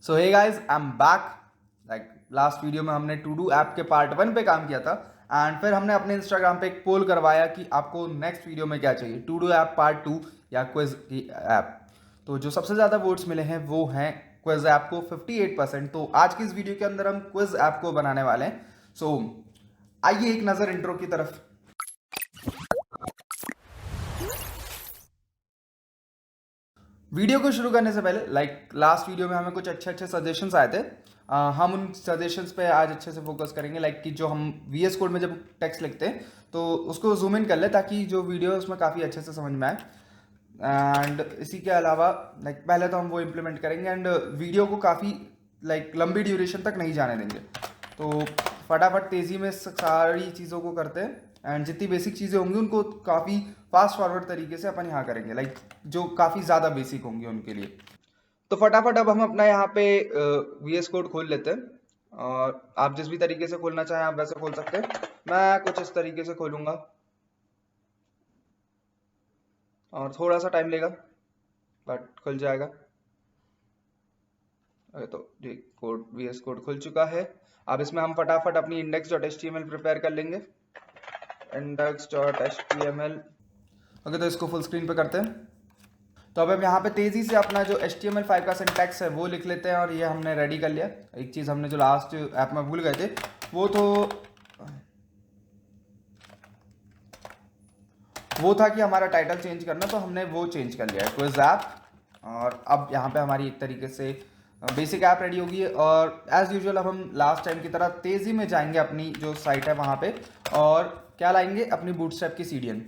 So hey guys, I am back. Like last video में हमने to do app के part 1 पे काम किया था एंड फिर हमने अपने इंस्टाग्राम पे एक पोल करवाया कि आपको नेक्स्ट वीडियो में क्या चाहिए, टू डू ऐप पार्ट 2 या क्विज की ऐप। तो जो सबसे ज़्यादा वोट्स मिले हैं वो हैं क्विज ऐप को 58%। तो आज की इस वीडियो के अंदर हम क्विज ऐप को बनाने वाले हैं। सो आइए एक नज़र इंट्रो की तरफ। वीडियो को शुरू करने से पहले लास्ट वीडियो में हमें कुछ अच्छे अच्छे सजेशंस आए थे। हम उन सजेशंस पे आज अच्छे से फोकस करेंगे। कि जो हम VS कोड में जब टेक्स्ट लिखते हैं तो उसको जूम इन कर ले ताकि जो वीडियो है उसमें काफ़ी अच्छे से समझ में आए। एंड इसी के अलावा पहले तो हम वो इम्प्लीमेंट करेंगे एंड वीडियो को काफ़ी लंबी ड्यूरेशन तक नहीं जाने देंगे। तो फटाफट तेज़ी में सारी चीज़ों को करते हैं एंड जितनी बेसिक चीज़ें होंगी उनको काफ़ी फास्ट फॉरवर्ड तरीके से अपन यहाँ करेंगे, जो काफ़ी ज़्यादा बेसिक होंगी उनके लिए। तो फटाफट अब हम अपना यहाँ पे VS कोड खोल लेते हैं और आप जिस भी तरीके से खोलना चाहें आप वैसे खोल सकते हैं। मैं कुछ इस तरीके से खोलूँगा और थोड़ा सा टाइम लेगा बट खुल जाएगा। तो जी कोड VS कोड खुल चुका है। अब इसमें हम फटाफट अपनी index.html प्रिपेयर कर लेंगे। index.html ओके, तो इसको फुल स्क्रीन पे करते हैं। तो अब हम यहाँ पे तेज़ी से अपना जो HTML5 का सिंटैक्स है वो लिख लेते हैं और ये हमने रेडी कर लिया। एक चीज़ हमने जो लास्ट ऐप में भूल गए थे वो था कि हमारा टाइटल चेंज करना, तो हमने वो चेंज कर लिया है, क्विज ऐप। और अब यहाँ पे हमारी एक तरीके से बेसिक ऐप रेडी होगी है और एज़ यूजुअल अब हम लास्ट टाइम की तरह तेज़ी में जाएंगे अपनी जो साइट है वहाँ पे और क्या लाएंगे, अपनी बूटस्ट्रैप की CDN।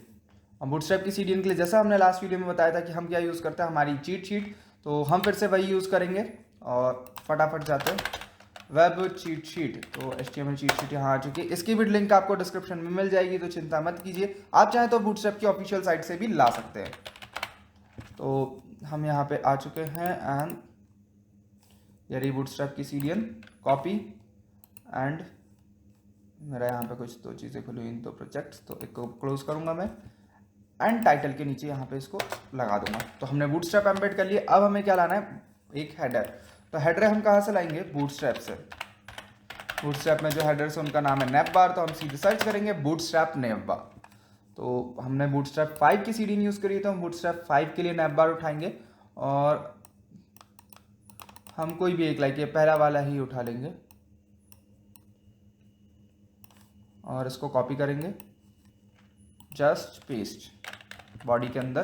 बूटस्ट्रैप की CDN के लिए जैसा हमने लास्ट वीडियो में बताया था कि हम क्या यूज़ करते हैं, हमारी चीट शीट, तो हम फिर से वही यूज़ करेंगे और फटाफट जाते हैं वेब चीट शीट। तो HTML चीट शीट यहाँ आ चुकी है। इसकी भी लिंक आपको डिस्क्रिप्शन में मिल जाएगी, तो चिंता मत कीजिए। आप चाहें तो बूटस्ट्रैप की ऑफिशियल साइट से भी ला सकते हैं। तो हम यहाँ पे आ चुके हैं एंड ये रही बूटस्ट्रैप की CDN कॉपी एंड मेरा यहाँ पे कुछ दो चीज़ें खुली हुई, दो प्रोजेक्ट्स, तो एक को क्लोज करूँगा मैं एंड टाइटल के नीचे यहाँ पे इसको लगा दूंगा। तो हमने बूटस्ट्रैप एम्बेड कर लिया। अब हमें क्या लाना है, एक हेडर। तो हेडर हम कहाँ से लाएंगे, बूटस्ट्रैप से। बूटस्ट्रैप में जो हेडर है उनका नाम है नैपबार, तो हम सीधे सर्च करेंगे बूटस्ट्रैप नैपबार। तो हमने बूटस्ट्रैप 5 की CDN यूज़ करी, तो हम बूटस्ट्रैप 5 के लिए नैपबार उठाएंगे और हम कोई भी एक ये पहला वाला ही उठा लेंगे और इसको कॉपी करेंगे, जस्ट पेस्ट बॉडी के अंदर।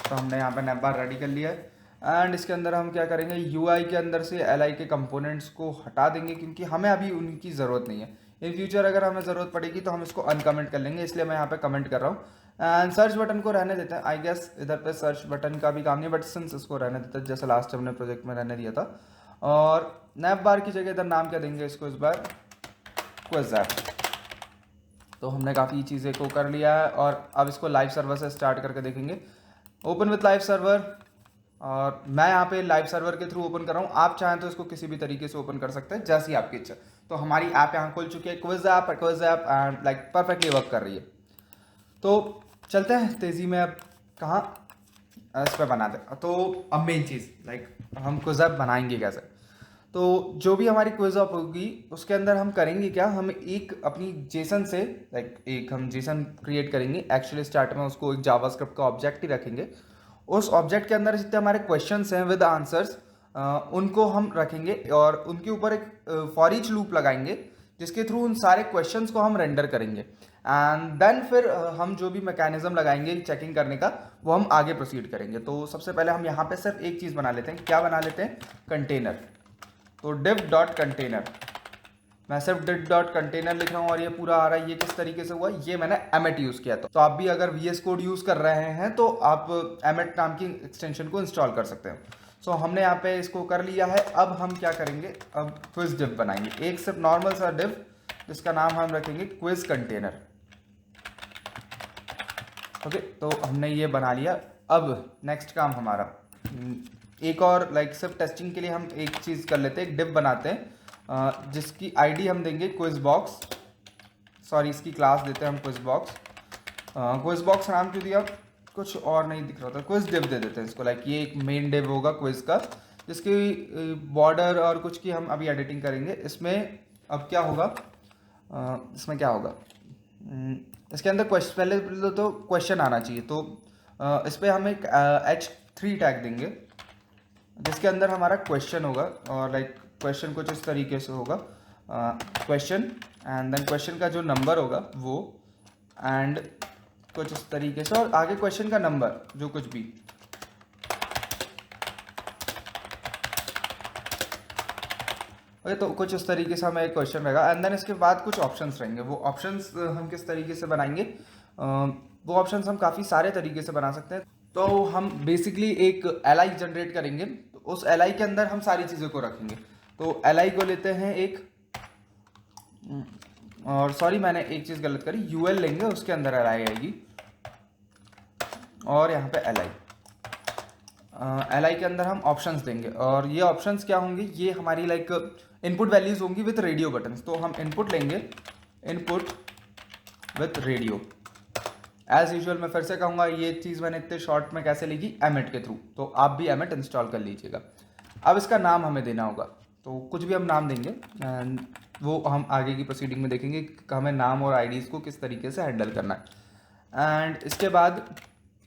तो हमने यहाँ पे नैपबार रेडी कर लिया है एंड इसके अंदर हम क्या करेंगे, UI के अंदर से LI के कंपोनेंट्स को हटा देंगे क्योंकि हमें अभी उनकी ज़रूरत नहीं है। इन फ्यूचर अगर हमें ज़रूरत पड़ेगी तो हम इसको अनकमेंट कर लेंगे, इसलिए मैं यहाँ पे कमेंट कर रहा हूँ। एंड सर्च बटन को रहने देते हैं। आई गेस इधर पे सर्च बटन का भी काम नहीं, बट सिंस इसको रहने देते हैं जैसे लास्ट हमने प्रोजेक्ट में रहने दिया था। और नैपबार की जगह इधर नाम क्या देंगे इसको, इस बार क्विज ऐप। तो हमने काफ़ी चीज़ें को कर लिया है और अब इसको लाइव सर्वर से स्टार्ट करके देखेंगे। ओपन विथ लाइव सर्वर, और मैं यहाँ पे लाइव सर्वर के थ्रू ओपन कर रहा हूँ। आप चाहें तो इसको किसी भी तरीके से ओपन कर सकते हैं, जैसी आपकी इच्छा। तो हमारी ऐप यहाँ खुल चुकी है, quiz app and perfectly work कर रही है। तो चलते हैं तेज़ी में, अब कहाँ इस पर बना दें। तो अब मेन चीज़ हम क्विज ऐप बनाएंगे कैसे। तो जो भी हमारी क्विज ऐप होगी उसके अंदर हम करेंगे क्या, हम एक अपनी जेसन से एक हम जेसन क्रिएट करेंगे। एक्चुअली स्टार्ट में उसको एक जावास्क्रिप्ट का ऑब्जेक्ट ही रखेंगे। उस ऑब्जेक्ट के अंदर जितने हमारे क्वेश्चंस हैं विद आंसर्स उनको हम रखेंगे और उनके ऊपर एक फॉर ईच लूप लगाएंगे जिसके थ्रू उन सारे क्वेश्चंस को हम रेंडर करेंगे। एंड देन फिर हम जो भी मैकेनिज्म लगाएंगे चेकिंग करने का वो हम आगे प्रोसीड करेंगे। तो सबसे पहले हम यहाँ पे सिर्फ एक चीज़ बना लेते हैं। क्या बना लेते हैं, कंटेनर। तो div.container, मैं सिर्फ div.container लिख रहा हूँ और ये पूरा आ रहा है। ये किस तरीके से हुआ, ये मैंने एमेट यूज़ किया था। तो आप भी अगर VS कोड यूज़ कर रहे हैं तो आप एमेट नाम की एक्सटेंशन को इंस्टॉल कर सकते हैं। सो हमने यहाँ पे इसको कर लिया है। अब हम क्या करेंगे, अब क्विज div बनाएंगे, एक सिर्फ नॉर्मल सा div जिसका नाम हम रखेंगे क्विज कंटेनर। ओके, तो हमने ये बना लिया। अब नेक्स्ट काम हमारा एक और सिर्फ टेस्टिंग के लिए हम एक चीज़ कर लेते हैं, एक div बनाते हैं जिसकी ID हम देंगे क्विज बॉक्स। सॉरी, इसकी क्लास देते हैं हम क्विज बॉक्स। क्विज बॉक्स नाम क्यों दिया, कुछ और नहीं दिख रहा था, क्विज div दे देते हैं इसको। ये एक मेन div होगा क्विज का जिसकी बॉर्डर और कुछ की हम अभी एडिटिंग करेंगे। इसमें अब क्या होगा, इसमें क्या होगा, इसके अंदर क्वेश्चन, पहले तो क्वेश्चन आना चाहिए। तो इस पर हम एक H3 टैग देंगे जिसके अंदर हमारा क्वेश्चन होगा, और लाइक क्वेश्चन कुछ इस तरीके से होगा, क्वेश्चन एंड देन क्वेश्चन का जो नंबर होगा वो, एंड कुछ इस तरीके से, और आगे क्वेश्चन का नंबर जो कुछ भी। ओके, तो कुछ इस तरीके से हमें एक क्वेश्चन रहेगा, एंड देन इसके बाद कुछ ऑप्शंस रहेंगे। वो ऑप्शंस हम किस तरीके से बनाएंगे, वो ऑप्शंस हम काफ़ी सारे तरीके से बना सकते हैं। तो हम बेसिकली एक एल जनरेट करेंगे, तो उस एल के अंदर हम सारी चीज़ों को रखेंगे। तो एल को लेते हैं एक, और सॉरी मैंने एक चीज़ गलत करी, यूएल लेंगे, उसके अंदर एल आएगी, और यहाँ पे एल के अंदर हम ऑप्शंस देंगे। और ये ऑप्शंस क्या होंगे, ये हमारी लाइक इनपुट वैल्यूज होंगी विथ रेडियो बटन्स। तो हम इनपुट लेंगे, input with radio. As usual मैं फिर से कहूँगा, ये चीज़ मैंने इतने शॉर्ट में कैसे लिखी, एमिट के थ्रू। तो आप भी एमिट इंस्टॉल कर लीजिएगा। अब इसका नाम हमें देना होगा, तो कुछ भी हम नाम देंगे, एंड वो हम आगे की प्रोसीडिंग में देखेंगे कि हमें नाम और आईडीज़ को किस तरीके से हैंडल करना है। एंड इसके बाद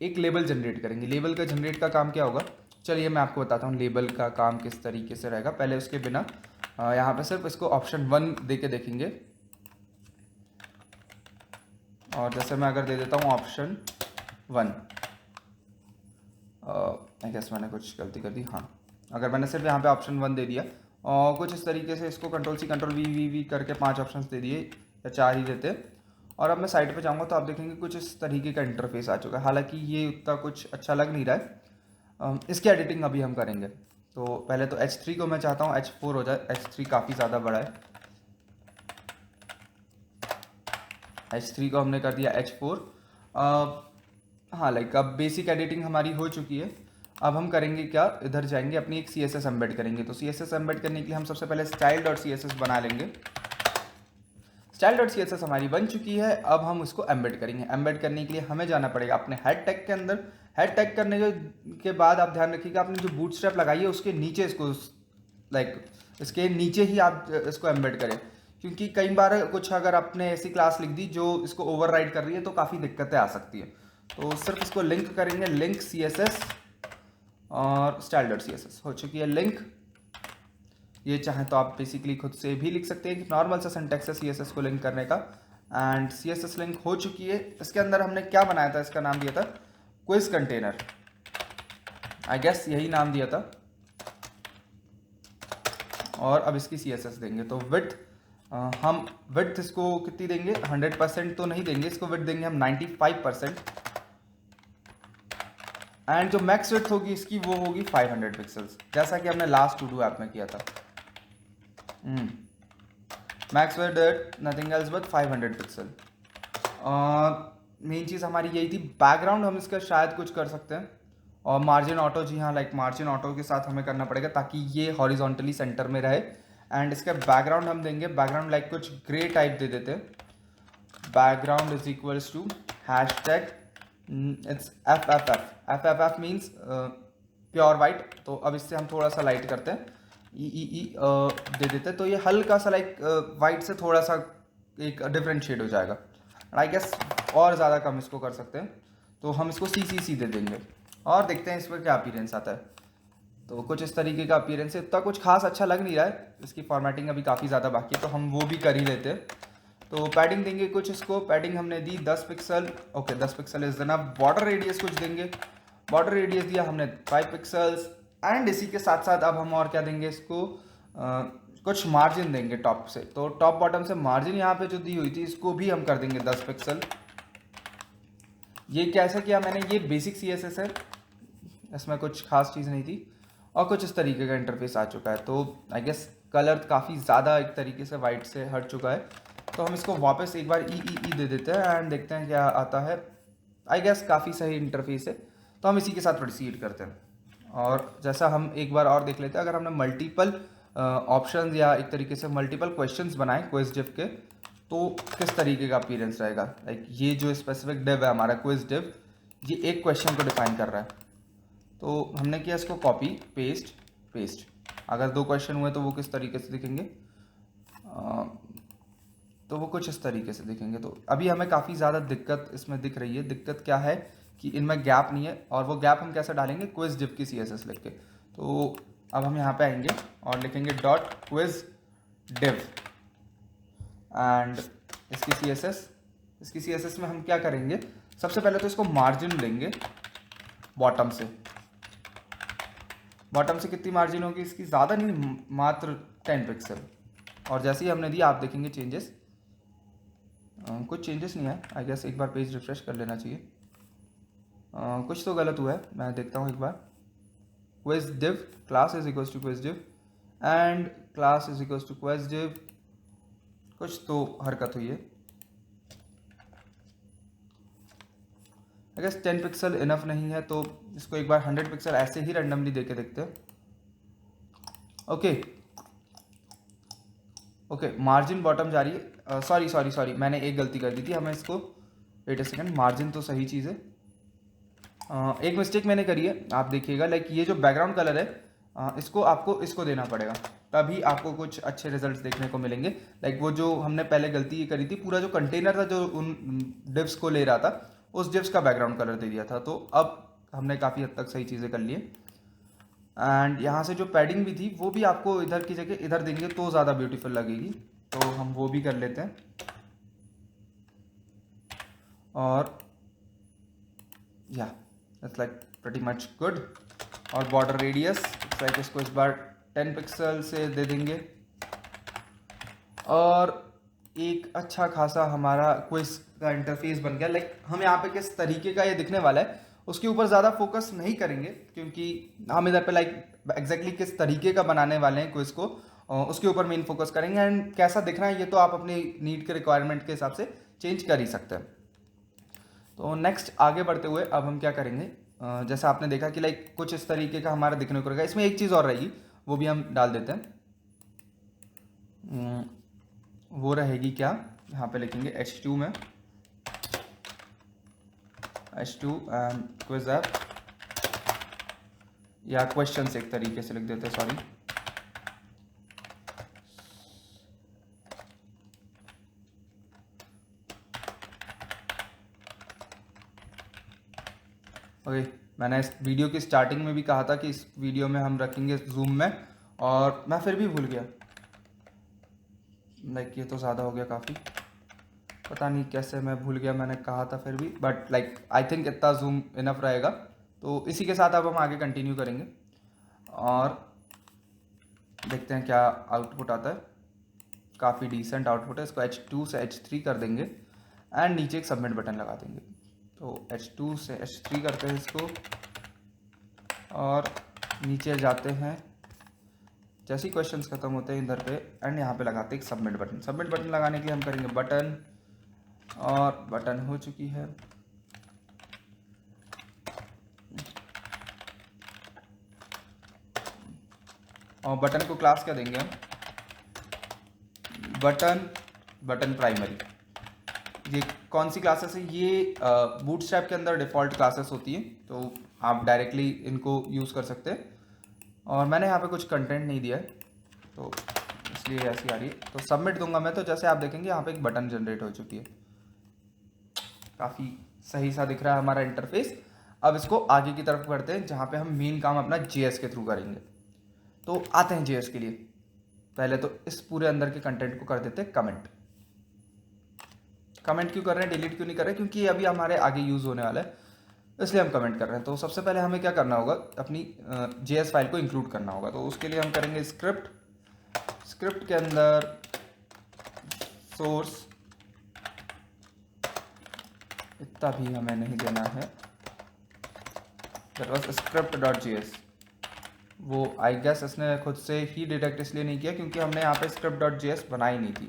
एक लेबल जनरेट करेंगे। लेबल का जनरेट का काम क्या होगा, चलिए मैं आपको बताता हूँ लेबल का काम किस तरीके से रहेगा। पहले उसके बिना यहाँ पे सिर्फ इसको ऑप्शन 1 दे के देखेंगे, और जैसे मैं अगर दे देता हूँ ऑप्शन 1, आई गेस मैंने कुछ गलती कर दी, हाँ, अगर मैंने सिर्फ यहाँ पे ऑप्शन 1 दे दिया और कुछ इस तरीके से इसको कंट्रोल सी कंट्रोल वी करके 5 ऑप्शंस दे दिए, या 4 ही देते, और अब मैं साइड पे जाऊँगा तो आप देखेंगे कुछ इस तरीके का इंटरफेस आ चुका है। हालांकि ये उतना कुछ अच्छा लग नहीं रहा है, इसकी एडिटिंग अभी हम करेंगे। तो पहले तो H3 को मैं चाहता हूँ H4 हो जाए, H3 काफ़ी ज़्यादा बड़ा है, H3 को हमने कर दिया H4। हाँ, लाइक अब बेसिक एडिटिंग हमारी हो चुकी है। अब हम करेंगे क्या, इधर जाएंगे, अपनी एक CSS एम्बेड करेंगे। तो CSS एम्बेड करने के लिए हम सबसे पहले style.css बना लेंगे। style.css हमारी बन चुकी है, अब हम उसको एम्बेड करेंगे। एम्बेड करने के लिए हमें जाना पड़ेगा अपने हेड टैग के अंदर। हेड टैग करने के बाद आप ध्यान रखिएगा, आपने जो बूटस्ट्रैप लगाई है उसके नीचे इसको, लाइक इसके नीचे ही आप इसको एम्बेड करें, क्योंकि कई बार कुछ अगर आपने ऐसी क्लास लिख दी जो इसको ओवरराइड कर रही है तो काफ़ी दिक्कतें आ सकती है। तो सिर्फ इसको लिंक करेंगे, लिंक CSS, और style.css हो चुकी है लिंक। ये चाहे तो आप बेसिकली खुद से भी लिख सकते हैं कि नॉर्मल सा सिंटैक्स है CSS को लिंक करने का, एंड CSS लिंक हो चुकी है। इसके अंदर हमने क्या बनाया था, इसका नाम दिया था क्विज कंटेनर, आई गेस यही नाम दिया था। और अब इसकी CSS देंगे, तो विड्थ हम विड्थ इसको कितनी देंगे, 100% तो नहीं देंगे, इसको विड्थ देंगे हम 95%, एंड जो मैक्स विड्थ होगी इसकी वो होगी 500 पिक्सल्स, जैसा कि हमने लास्ट टू डू ऐप में किया था। Max width nothing else but 500 pixel. Main चीज़ हमारी यही थी। बैकग्राउंड हम इसका शायद कुछ कर सकते हैं, और मार्जिन ऑटो, जी हाँ, लाइक मार्जिन ऑटो के साथ हमें करना पड़ेगा ताकि ये हॉरिजॉन्टली सेंटर में रहे। एंड इसका बैकग्राउंड हम देंगे, बैकग्राउंड लाइक कुछ ग्रे टाइप दे देते हैं। Background is equals to hashtag it's FFF means pure white. तो अब इससे हम थोड़ा सा लाइट करते हैं, ई दे देते हैं, तो ये हल्का सा लाइक वाइट से थोड़ा सा एक डिफरेंट शेड हो जाएगा। आई गेस और ज़्यादा कम इसको कर सकते हैं, तो हम इसको CCC दे देंगे, और देखते हैं इस पर क्या अपीयरेंस आता है। तो कुछ इस तरीके का अपीयरेंस है, इतना कुछ खास अच्छा लग नहीं रहा है, इसकी फॉर्मेटिंग अभी काफ़ी ज़्यादा बाकी है, तो हम वो भी कर ही लेते हैं। तो पैडिंग देंगे कुछ, इसको पैडिंग हमने दी 10 pixel, okay 10 pixel is enough. Border radius कुछ देंगे, बॉर्डर रेडियस दिया हमने 5 पिक्सल्स, एंड इसी के साथ साथ अब हम और क्या देंगे इसको, कुछ मार्जिन देंगे टॉप से। तो टॉप बॉटम से मार्जिन यहाँ पे जो दी हुई थी इसको भी हम कर देंगे 10 पिक्सल। ये कैसे किया मैंने, ये बेसिक CSS है, इसमें कुछ खास चीज़ नहीं थी, और कुछ इस तरीके का इंटरफेस आ चुका है। तो आई गेस कलर काफ़ी ज़्यादा एक तरीके से वाइट से हट चुका है, तो हम इसको वापस एक बार ई दे देते हैं, एंड देखते हैं क्या आता है। आई गेस काफ़ी सही इंटरफेस है, तो हम इसी के साथ प्रोसीड करते हैं। और जैसा हम एक बार और देख लेते हैं, अगर हमने मल्टीपल ऑप्शंस या एक तरीके से मल्टीपल क्वेश्चंस बनाए क्विज डिव के, तो किस तरीके का अपीयरेंस रहेगा। लाइक ये जो स्पेसिफिक डिव है हमारा क्विज डिव, ये एक क्वेश्चन को डिफाइन कर रहा है। तो हमने किया इसको कॉपी पेस्ट, पेस्ट। अगर 2 क्वेश्चन हुए तो वो किस तरीके से दिखेंगे, तो वो कुछ इस तरीके से दिखेंगे। तो अभी हमें काफ़ी ज़्यादा दिक्कत इसमें दिख रही है। दिक्कत क्या है कि इनमें गैप नहीं है, और वो गैप हम कैसे डालेंगे, क्विज डिव की CSS लिख के। तो अब हम यहाँ पे आएंगे और लिखेंगे डॉट क्विज डिव एंड इसकी CSS में हम क्या करेंगे, सबसे पहले तो इसको मार्जिन देंगे बॉटम से। बॉटम से कितनी मार्जिन होगी इसकी, ज़्यादा नहीं, मात्र 10 पिक्सल। और जैसे ही हमने दिया आप देखेंगे चेंजेस, कुछ चेंजेस नहीं है आई गेस। एक बार पेज रिफ्रेश कर लेना चाहिए। कुछ तो गलत हुआ है, मैं देखता हूँ एक बार। Quiz div class is equals to quiz div and class is equals to quiz div, कुछ तो हरकत हुई है। आई गेस 10 पिक्सल इनफ नहीं है, तो इसको एक बार 100 पिक्सल ऐसे ही रैंडमली देके देखते हैं। ओके मार्जिन बॉटम जा रही है। सॉरी मैंने एक गलती कर दी थी। हमें इसको वेट अ सेकंड, मार्जिन तो सही चीज़ है। एक मिस्टेक मैंने करी है, आप देखिएगा। लाइक ये जो बैकग्राउंड कलर है, इसको आपको इसको देना पड़ेगा, तभी आपको कुछ अच्छे रिजल्ट्स देखने को मिलेंगे। लाइक वो जो हमने पहले गलती ये करी थी, पूरा जो कंटेनर था जो उन डिव्स को ले रहा था, उस डिव्स का बैकग्राउंड कलर दे दिया था। तो अब हमने काफ़ी हद तक सही चीज़ें कर ली है। एंड यहाँ से जो पैडिंग भी थी वो भी आपको इधर की जगह इधर देंगे तो ज़्यादा ब्यूटीफुल लगेगी, तो हम वो भी कर लेते हैं। और या it's like pretty much good. और बॉर्डर रेडियस इट्स लाइक इसको इस बार 10 पिक्सल से दे देंगे। और एक अच्छा खासा हमारा क्विज का इंटरफेस बन गया। लाइक हम यहाँ पे किस तरीके का ये दिखने वाला है उसके ऊपर ज़्यादा फोकस नहीं करेंगे, क्योंकि हम इधर पे लाइक एग्जैक्टली किस तरीके का बनाने वाले हैं क्विज को, उसके ऊपर मेन फोकस करेंगे। एंड कैसा दिखना है ये तो आप अपनी नीड के रिक्वायरमेंट के हिसाब से चेंज कर ही सकते हैं। तो नेक्स्ट आगे बढ़ते हुए अब हम क्या करेंगे, जैसा आपने देखा कि लाइक कुछ इस तरीके का हमारा दिखने को रहेगा। इसमें एक चीज़ और रहेगी, वो भी हम डाल देते हैं। वो रहेगी क्या, यहाँ पे लिखेंगे H2 में H2 एंड क्विज ऐप, या क्वेश्चंस एक तरीके से लिख देते हैं, सॉरी। ओके मैंने इस वीडियो की स्टार्टिंग में भी कहा था कि इस वीडियो में हम रखेंगे जूम में, और मैं फिर भी भूल गया। लाइक ये तो ज़्यादा हो गया काफ़ी, पता नहीं कैसे मैं भूल गया, मैंने कहा था फिर भी। बट लाइक आई थिंक इतना जूम इनफ रहेगा। तो इसी के साथ अब हम आगे कंटिन्यू करेंगे और देखते हैं क्या आउटपुट आता है। काफ़ी डिसेंट आउटपुट है। इसको H2 से H3 कर देंगे एंड नीचे एक सबमिट बटन लगा देंगे। तो H2 से H3 करते हैं इसको और नीचे जाते हैं। जैसे ही क्वेश्चंस खत्म होते हैं इधर पे एंड यहाँ पे लगाते हैं एक सबमिट बटन। सबमिट बटन लगाने के लिए हम करेंगे बटन, और बटन हो चुकी है। और बटन को क्लास क्या देंगे हम, बटन प्राइमरी। ये कौन सी क्लासेस है, ये बूटस्ट्रैप के अंदर डिफ़ॉल्ट क्लासेस होती हैं, तो आप डायरेक्टली इनको यूज़ कर सकते हैं। और मैंने यहाँ पे कुछ कंटेंट नहीं दिया है तो इसलिए ऐसी आ रही है। तो सबमिट दूंगा मैं, तो जैसे आप देखेंगे यहाँ पे एक बटन जनरेट हो चुकी है। काफ़ी सही सा दिख रहा है हमारा इंटरफेस। अब इसको आगे की तरफ करते हैं जहाँ पे हम मेन काम अपना JS के थ्रू करेंगे। तो आते हैं JS के लिए। पहले तो इस पूरे अंदर के कंटेंट को कर देते हैं कमेंट। कमेंट क्यों कर रहे हैं, डिलीट क्यों नहीं कर रहे हैं, क्योंकि अभी हमारे आगे यूज़ होने वाला है, इसलिए हम कमेंट कर रहे हैं। तो सबसे पहले हमें क्या करना होगा, अपनी JS फाइल को इंक्लूड करना होगा। तो उसके लिए हम करेंगे स्क्रिप्ट के अंदर सोर्स, इतना भी हमें नहीं देना है, दैट वाज script.js। वो आई गेस इसने खुद से ही डिटेक्ट इसलिए नहीं किया क्योंकि हमने यहाँ पे script.js बनाई नहीं थी।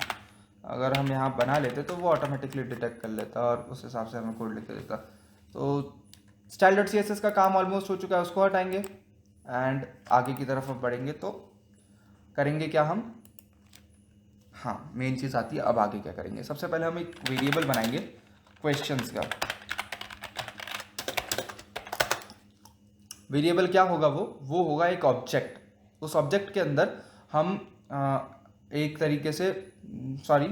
अगर हम यहाँ बना लेते तो वो ऑटोमेटिकली डिटेक्ट कर लेता और उस हिसाब से हमें कोड लिख के देता। तो style.css का काम ऑलमोस्ट हो चुका है, उसको हटाएंगे एंड आगे की तरफ हम बढ़ेंगे। तो करेंगे क्या हम, हाँ मेन चीज़ आती है। अब आगे क्या करेंगे, सबसे पहले हम एक वेरिएबल बनाएंगे क्वेश्चंस का। वेरिएबल क्या होगा, वो होगा एक ऑब्जेक्ट। उस ऑब्जेक्ट के अंदर हम एक तरीके से, सॉरी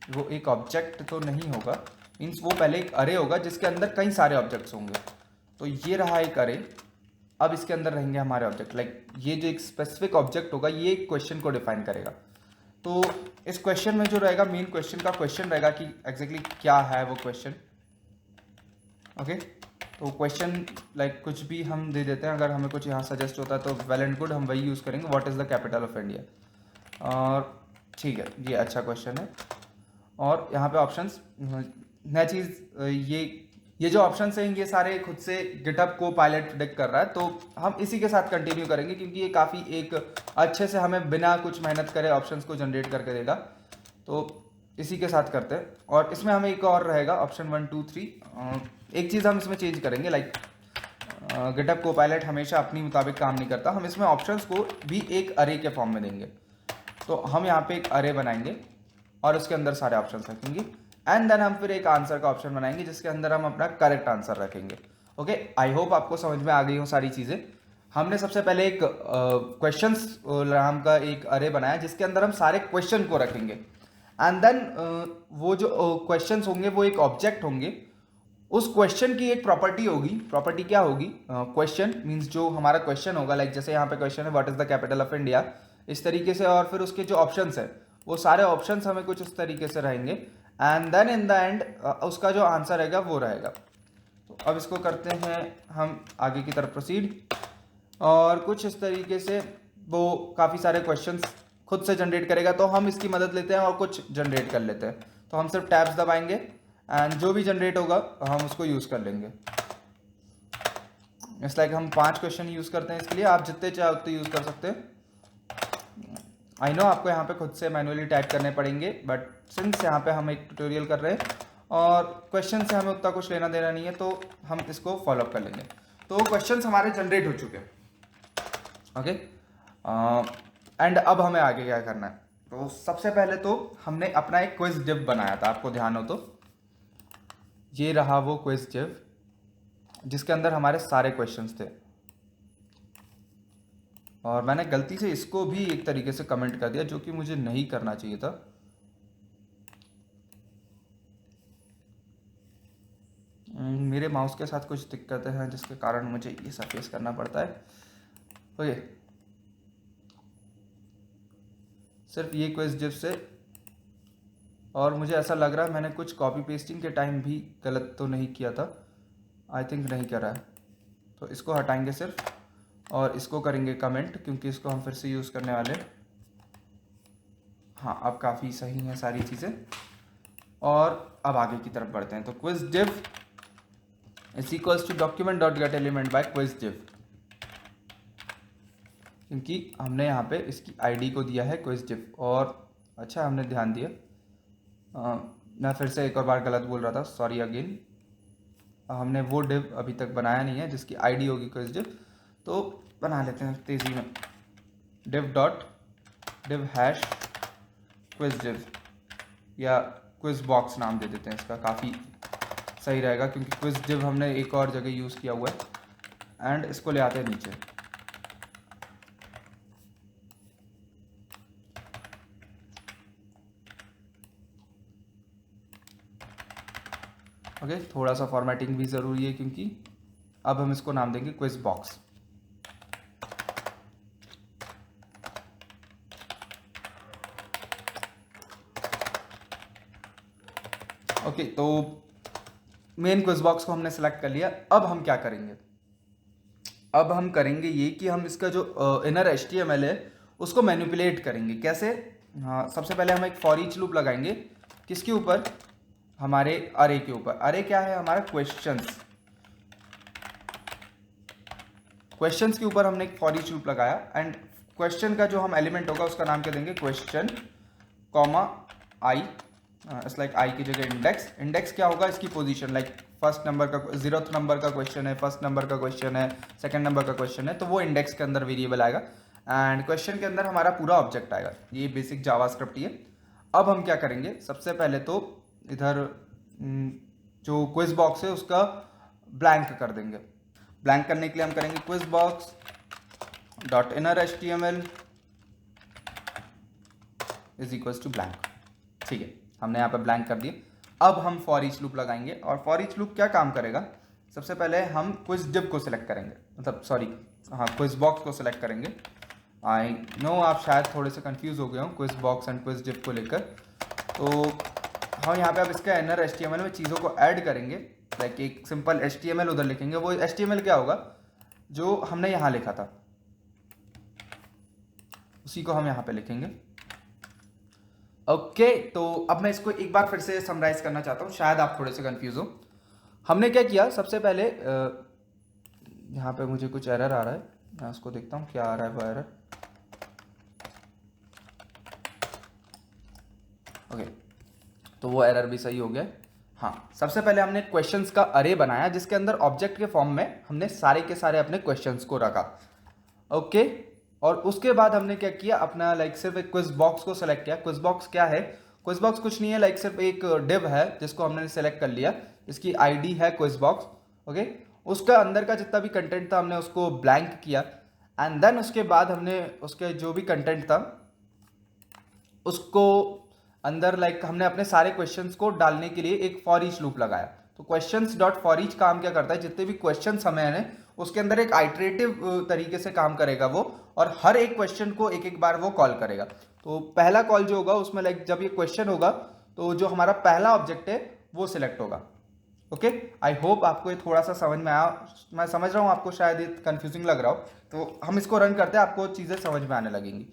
वो एक ऑब्जेक्ट तो नहीं होगा, मीन्स वो पहले एक अरे होगा जिसके अंदर कई सारे ऑब्जेक्ट्स होंगे। तो ये रहा एक अरे, अब इसके अंदर रहेंगे हमारे ऑब्जेक्ट, लाइक ये जो एक स्पेसिफिक ऑब्जेक्ट होगा ये एक क्वेश्चन को डिफाइन करेगा। तो इस क्वेश्चन में जो रहेगा, मेन क्वेश्चन का क्वेश्चन रहेगा कि एग्जैक्टली क्या है वो क्वेश्चन। ओके, तो क्वेश्चन लाइक कुछ भी हम दे देते हैं, अगर हमें कुछ यहाँ सजेस्ट होता है तो वेल एंड गुड, हम वही यूज़ करेंगे, what is the capital of India. और ठीक है, ये अच्छा क्वेश्चन है। और यहाँ पे ऑप्शंस, नया चीज़, ये जो ऑप्शंस हैं ये सारे खुद से गिटहब को पायलट प्रेडिक्ट कर रहा है, तो हम इसी के साथ कंटिन्यू करेंगे क्योंकि ये काफ़ी एक अच्छे से हमें बिना कुछ मेहनत करे ऑप्शंस को जनरेट करके देगा। तो इसी के साथ करते हैं। और इसमें हमें एक और रहेगा ऑप्शन 1 2 3। एक चीज़ हम इसमें चेंज करेंगे, लाइक गिटहब को पायलट हमेशा अपनी मुताबिक काम नहीं करता, हम इसमें ऑप्शंस को भी एक अरे के फॉर्म में देंगे। तो हम यहाँ पे एक अरे बनाएंगे और उसके अंदर सारे ऑप्शंस रखेंगे, एंड देन हम फिर एक आंसर का ऑप्शन बनाएंगे जिसके अंदर हम अपना करेक्ट आंसर रखेंगे। ओके, आई होप आपको समझ में आ गई हो सारी चीज़ें। हमने सबसे पहले एक क्वेश्चंस नाम का एक अरे बनाया जिसके अंदर हम सारे क्वेश्चन को रखेंगे, एंड देन वो जो क्वेश्चंस होंगे वो एक ऑब्जेक्ट होंगे, उस क्वेश्चन की एक प्रॉपर्टी होगी। प्रॉपर्टी क्या होगी? क्वेश्चन मीन्स जो हमारा क्वेश्चन होगा, लाइक जैसे यहाँ पे क्वेश्चन है what is the capital of India, इस तरीके से, और फिर उसके जो ऑप्शंस है वो सारे ऑप्शंस हमें कुछ इस तरीके से रहेंगे, and then in the end उसका जो आंसर रहेगा वो रहेगा। तो अब इसको करते हैं हम आगे की तरफ प्रोसीड, और कुछ इस तरीके से वो काफ़ी सारे क्वेश्चंस खुद से जनरेट करेगा, तो हम इसकी मदद लेते हैं और कुछ जनरेट कर लेते हैं। तो हम सिर्फ टैब्स दबाएंगे एंड जो भी जनरेट होगा हम उसको यूज़ कर लेंगे। इट्स लाइक हम 5 क्वेश्चन यूज़ करते हैं इसके लिए, आप जितने चाहे उतने यूज़ कर सकते हैं। आई नो आपको यहाँ पे खुद से मैनुअली टाइप करने पड़ेंगे, बट सिंस यहाँ पे हम एक ट्यूटोरियल कर रहे हैं और क्वेश्चन से हमें उतना कुछ लेना देना नहीं है, तो हम इसको फॉलोअप कर लेंगे। तो क्वेश्चंस हमारे जनरेट हो चुके हैं। ओके, एंड अब हमें आगे क्या करना है? तो सबसे पहले तो हमने अपना एक क्विज डिव बनाया था, आपको ध्यान हो तो ये रहा वो क्विज डिव जिसके अंदर हमारे सारे क्वेश्चंस थे, और मैंने गलती से इसको भी एक तरीके से कमेंट कर दिया जो कि मुझे नहीं करना चाहिए था। मेरे माउस के साथ कुछ दिक्कतें हैं जिसके कारण मुझे ये सब फेस करना पड़ता है। ओके, सिर्फ ये क्विज डिव से, और मुझे ऐसा लग रहा है मैंने कुछ कॉपी पेस्टिंग के टाइम भी गलत तो नहीं किया था, आई थिंक नहीं करा है। तो इसको हटाएंगे सिर्फ, और इसको करेंगे कमेंट क्योंकि इसको हम फिर से यूज़ करने वाले। हाँ, अब काफ़ी सही हैं सारी चीज़ें, और अब आगे की तरफ बढ़ते हैं। तो quiz div is equals to document dot get element by quiz div, क्योंकि हमने यहाँ पे इसकी आईडी को दिया है क्विज डिव। और अच्छा, हमने ध्यान दिया, मैं फिर से एक और बार गलत बोल रहा था, सॉरी अगेन। हमने वो डिव अभी तक बनाया नहीं है जिसकी आईडी होगी क्विज डिव, तो बना लेते हैं तेज़ी में। Div dot div hash quiz div, या क्विज बॉक्स नाम दे देते हैं इसका, काफ़ी सही रहेगा क्योंकि क्विज डिव हमने एक और जगह यूज़ किया हुआ है। एंड इसको ले आते हैं नीचे। ओके, थोड़ा सा फॉर्मेटिंग भी ज़रूरी है क्योंकि अब हम इसको नाम देंगे क्विज बॉक्स। ओके, तो मेन क्विज बॉक्स को हमने सेलेक्ट कर लिया। अब हम क्या करेंगे? अब हम करेंगे ये कि हम इसका जो इनर HTML है उसको मैनिपुलेट करेंगे। कैसे? हाँ, सबसे पहले हम एक फॉर ईच लूप लगाएंगे। किसके ऊपर? हमारे अरे के ऊपर। अरे क्या है? हमारा क्वेश्चंस। क्वेश्चंस के ऊपर हमने एक फॉर ईच लूप लगाया, एंड क्वेश्चन का जो हम एलिमेंट होगा उसका नाम क्या देंगे? Question comma I, it's like I की जगह इंडेक्स। इंडेक्स क्या होगा? इसकी पोजीशन, लाइक फर्स्ट नंबर का 0th नंबर का क्वेश्चन है, फर्स्ट नंबर का क्वेश्चन है, सेकंड नंबर का क्वेश्चन है, तो वो इंडेक्स के अंदर वेरिएबल आएगा, एंड क्वेश्चन के अंदर हमारा पूरा ऑब्जेक्ट आएगा। ये बेसिक जावास्क्रिप्ट ही है। अब हम क्या करेंगे? सबसे पहले तो इधर जो क्विज बॉक्स है उसका ब्लैंक कर देंगे। ब्लैंक करने के लिए हम करेंगे quiz box dot inner HTML is equals to blank. ठीक है, हमने यहाँ पे ब्लैंक कर दिया। अब हम फॉर ईच लूप लगाएंगे, और फॉर ईच लूप क्या काम करेगा, सबसे पहले हम क्विज डिव को सिलेक्ट करेंगे, मतलब सॉरी, हाँ, क्विज बॉक्स को सिलेक्ट करेंगे। आई नो आप शायद थोड़े से कंफ्यूज हो गए हो quiz box and quiz div को लेकर। तो हम यहाँ पे अब इसका इनर HTML में चीज़ों को ऐड करेंगे, लाइक एक सिंपल HTML उधर लिखेंगे। वो HTML क्या होगा, जो हमने यहाँ लिखा था उसी को हम यहाँ पे लिखेंगे। ओके, तो अब मैं इसको एक बार फिर से समराइज करना चाहता हूँ, शायद आप थोड़े से कंफ्यूज हो। हमने क्या किया, सबसे पहले यहाँ पे मुझे कुछ एरर आ रहा है, मैं उसको देखता हूँ क्या आ रहा है वो एरर। ओके, तो वो एरर भी सही हो गया। हाँ, सबसे पहले हमने क्वेश्चंस का अरे बनाया जिसके अंदर ऑब्जेक्ट के फॉर्म में हमने सारे के सारे अपने क्वेश्चंस को रखा। ओके, और उसके बाद हमने क्या किया, अपना लाइक सिर्फ एक क्विज बॉक्स को सेलेक्ट किया। क्विज बॉक्स क्या है, क्विज बॉक्स कुछ नहीं है, लाइक सिर्फ एक डिव है जिसको हमने सेलेक्ट कर लिया, इसकी आईडी है क्विज बॉक्स। ओके, उसका अंदर का जितना भी कंटेंट था हमने उसको ब्लैंक किया, एंड देन उसके बाद हमने उसके जो भी कंटेंट था उसको अंदर लाइक हमने अपने सारे क्वेश्चंस को डालने के लिए एक फॉर ईच लूप लगाया। तो क्वेश्चंस डॉट फॉर ईच काम क्या करता है, जितने भी क्वेश्चंस हमें हैं उसके अंदर एक आइटरेटिव तरीके से काम करेगा वो, और हर एक क्वेश्चन को एक एक बार वो कॉल करेगा। तो पहला कॉल जो होगा उसमें लाइक जब ये क्वेश्चन होगा तो जो हमारा पहला ऑब्जेक्ट है वो सिलेक्ट होगा। ओके, आई होप आपको ये थोड़ा सा समझ में आया। मैं समझ रहा हूँ आपको शायद ये कंफ्यूजिंग लग रहा हो, तो हम इसको रन करते हैं, आपको चीज़ें समझ में आने लगेंगी।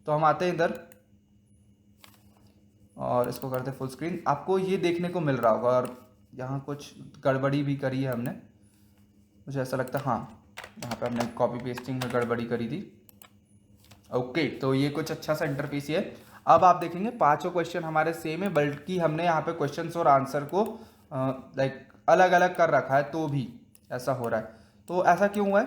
तो हम आते हैं इधर और इसको करते हैं फुल स्क्रीन। आपको ये देखने को मिल रहा होगा, और यहाँ कुछ गड़बड़ी भी करी है हमने, मुझे ऐसा लगता है, हाँ, यहाँ पे हमने कॉपी पेस्टिंग में गड़बड़ी करी थी। ओके, तो ये कुछ अच्छा सा इंटरफेस ही है। अब आप देखेंगे पांचों क्वेश्चन हमारे सेम है, बल्कि हमने यहाँ पे क्वेश्चंस और आंसर को लाइक अलग अलग कर रखा है, तो भी ऐसा हो रहा है। तो ऐसा क्यों हुआ है,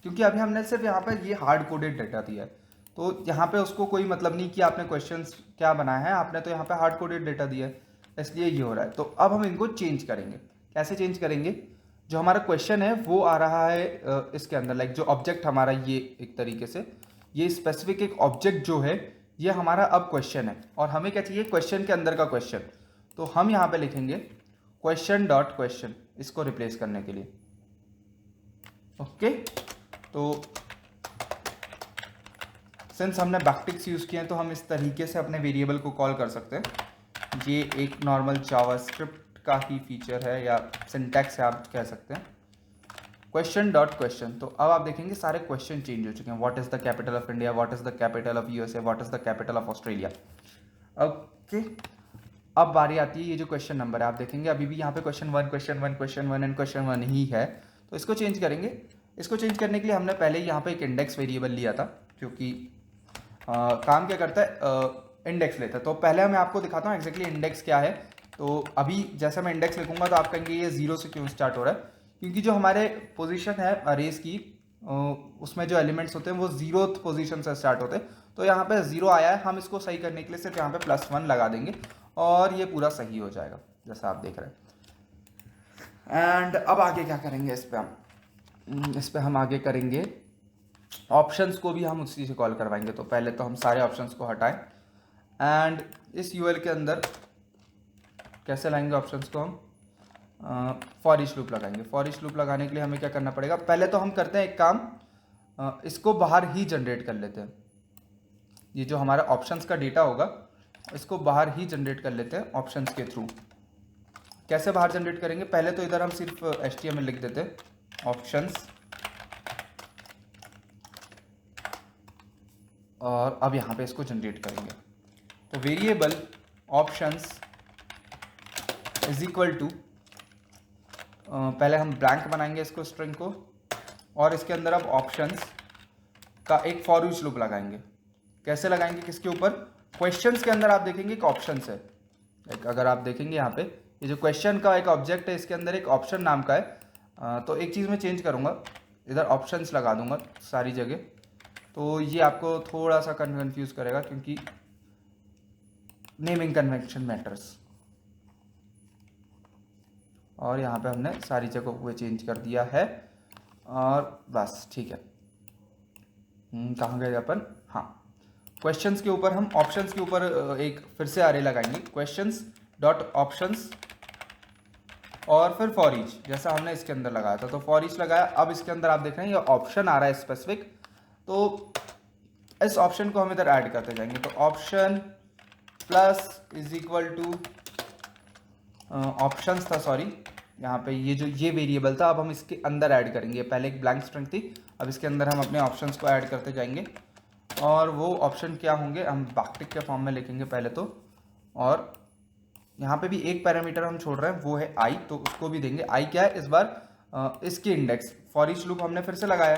क्योंकि अभी हमने सिर्फ यहाँ पे ये हार्ड कोडेड डाटा दिया है, तो यहाँ पे उसको कोई मतलब नहीं कि आपने क्वेश्चंस क्या बनाया है, आपने तो यहाँ पे हार्ड कोडेड डाटा दिया है, इसलिए ये हो रहा है। तो अब हम इनको चेंज करेंगे। कैसे चेंज करेंगे, जो हमारा क्वेश्चन है वो आ रहा है इसके अंदर, लाइक जो ऑब्जेक्ट हमारा, ये एक तरीके से ये स्पेसिफिक एक ऑब्जेक्ट जो है ये हमारा अब क्वेश्चन है, और हमें क्या चाहिए, क्वेश्चन के अंदर का क्वेश्चन। तो हम यहाँ पे लिखेंगे क्वेश्चन डॉट क्वेश्चन, इसको रिप्लेस करने के लिए। ओके, तो सिंस हमने बैकटिक्स यूज़ किए हैं तो हम इस तरीके से अपने वेरिएबल को कॉल कर सकते हैं। ये एक नॉर्मल जावास्क्रिप्ट का ही फीचर है, या सिंटैक्स है आप कह सकते हैं। क्वेश्चन डॉट क्वेश्चन, तो अब आप देखेंगे सारे क्वेश्चन चेंज हो चुके हैं। What is the capital of India, what is the capital of USA, what is the capital of Australia. Okay, अब बारी आती है ये जो क्वेश्चन नंबर है, आप देखेंगे अभी भी यहाँ पे question one and question one ही है। तो इसको चेंज करेंगे। इसको चेंज करने के लिए हमने पहले यहाँ पे एक इंडेक्स वेरिएबल लिया था, क्योंकि काम क्या करता है, इंडेक्स लेता है। तो पहले मैं आपको दिखाता हूँ एग्जैक्टली इंडेक्स क्या है। तो अभी जैसे मैं इंडेक्स लिखूंगा तो आप कहेंगे ये जीरो से क्यों स्टार्ट हो रहा है, क्योंकि जो हमारे पोजीशन है अरेज की, उसमें जो एलिमेंट्स होते हैं वो जीरोथ पोजीशन से स्टार्ट होते हैं। तो यहाँ पे जीरो आया है, हम इसको सही करने के लिए सिर्फ यहाँ पे +1 लगा देंगे और ये पूरा सही हो जाएगा, जैसा आप देख रहे हैं। एंड अब आगे क्या करेंगे, इस पे हम आगे करेंगे ऑप्शंस को भी हम उसी से कॉल करवाएंगे। तो पहले तो हम सारे ऑप्शंस को हटाएं, एंड इस UL के अंदर कैसे लाएंगे ऑप्शंस को, हम फॉर ईच लूप लगाएंगे। फॉर ईच लूप लगाने के लिए हमें क्या करना पड़ेगा, पहले तो हम करते हैं एक काम, इसको बाहर ही जनरेट कर लेते हैं। ये जो हमारा ऑप्शंस का डेटा होगा इसको बाहर ही जनरेट कर लेते हैं ऑप्शंस के थ्रू। कैसे बाहर जनरेट करेंगे, पहले तो इधर हम सिर्फ HTML लिख देते हैं ऑप्शंस, और अब यहाँ पे इसको जनरेट करेंगे। तो variable options is equal to, पहले हम ब्लैंक बनाएंगे इसको, स्ट्रिंग को, और इसके अंदर अब ऑप्शंस का एक फॉर ईच लूप लगाएंगे। कैसे लगाएंगे, किसके ऊपर, क्वेश्चंस के अंदर आप देखेंगे एक ऑप्शंस है। लाइक अगर आप देखेंगे यहाँ पे ये जो क्वेश्चन का एक ऑब्जेक्ट है इसके अंदर एक ऑप्शन नाम का है। तो एक चीज़ मैं चेंज करूँगा, इधर ऑप्शंस लगा दूंगा सारी जगह। तो ये आपको थोड़ा सा कन्फ्यूज़ करेगा, क्योंकि नेमिंग कन्वेंशन मैटर्स, और यहाँ पे हमने सारी जगह को चेंज कर दिया है, और बस ठीक है। कहाँ गए अपन, हाँ क्वेश्चंस के ऊपर हम ऑप्शंस के ऊपर एक फिर से अरे लगाएंगे, क्वेश्चंस डॉट ऑप्शंस और फिर फॉर ईच, जैसा हमने इसके अंदर लगाया था। तो फॉर ईच लगाया, अब इसके अंदर आप देख रहे हैं ये ऑप्शन आ रहा है स्पेसिफिक, तो इस ऑप्शन को हम इधर ऐड करते जाएंगे। तो option plus is equal two options था, सॉरी यहाँ पे ये जो ये वेरिएबल था, अब हम इसके अंदर ऐड करेंगे। पहले एक ब्लैंक स्ट्रिंग थी, अब इसके अंदर हम अपने ऑप्शंस को ऐड करते जाएंगे, और वो ऑप्शन क्या होंगे हम बैकटिक के फॉर्म में लिखेंगे पहले तो, और यहाँ पे भी एक पैरामीटर हम छोड़ रहे हैं, वो है आई, तो उसको भी देंगे। आई क्या है इस बार, इसकी इंडेक्स, फॉर ईच लूप हमने फिर से लगाया,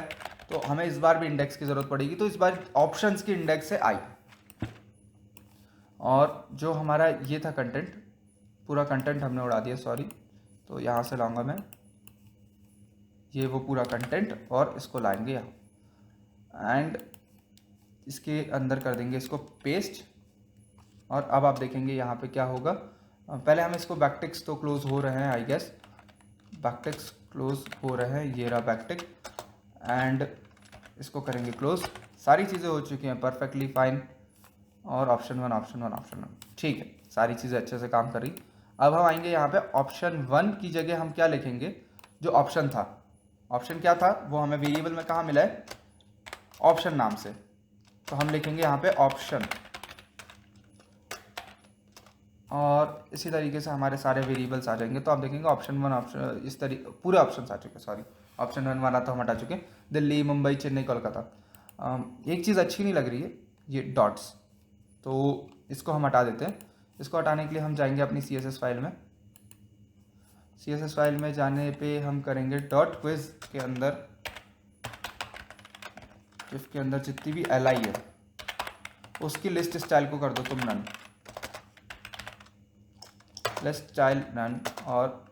तो हमें इस बार भी इंडेक्स की ज़रूरत पड़ेगी, तो इस बार ऑप्शंस की इंडेक्स है आई। और जो हमारा ये था कंटेंट, पूरा कंटेंट हमने उड़ा दिया, सॉरी, तो यहाँ से लाऊंगा मैं ये वो पूरा कंटेंट और इसको लाएंगे यहाँ, एंड इसके अंदर कर देंगे इसको पेस्ट। और अब आप देखेंगे यहाँ पे क्या होगा, पहले हम इसको बैकटिक्स तो क्लोज हो रहे हैं, आई गेस बैकटिक्स क्लोज हो रहे हैं, ये रहा बैकटिक, एंड इसको करेंगे क्लोज। सारी चीज़ें हो चुकी हैं परफेक्टली फाइन, और ऑप्शन वन, ठीक है, सारी चीज़ें अच्छे से काम कर रही। अब हम आएंगे यहाँ पे ऑप्शन 1 की जगह हम क्या लिखेंगे, जो ऑप्शन था, ऑप्शन क्या था वो हमें वेरिएबल में कहाँ मिला है, ऑप्शन नाम से, तो हम लिखेंगे यहाँ पे ऑप्शन, और इसी तरीके से हमारे सारे वेरिएबल्स आ जाएंगे। तो आप देखेंगे ऑप्शन 1 ऑप्शन इस तरीके पूरे ऑप्शन आ चुके हैं, सॉरी ऑप्शन 1 वाला तो हम हटा चुके हैं, दिल्ली मुंबई चेन्नई कोलकाता। एक चीज़ अच्छी नहीं लग रही है ये डॉट्स, तो इसको हम हटा देते हैं। इसको हटाने के लिए हम जाएंगे अपनी CSS फाइल में, CSS फाइल में जाने पे हम करेंगे डॉट क्विज के अंदर, इसके अंदर जितनी भी li है उसकी लिस्ट स्टाइल को कर दो तुम नन, लिस्ट स्टाइल नन, और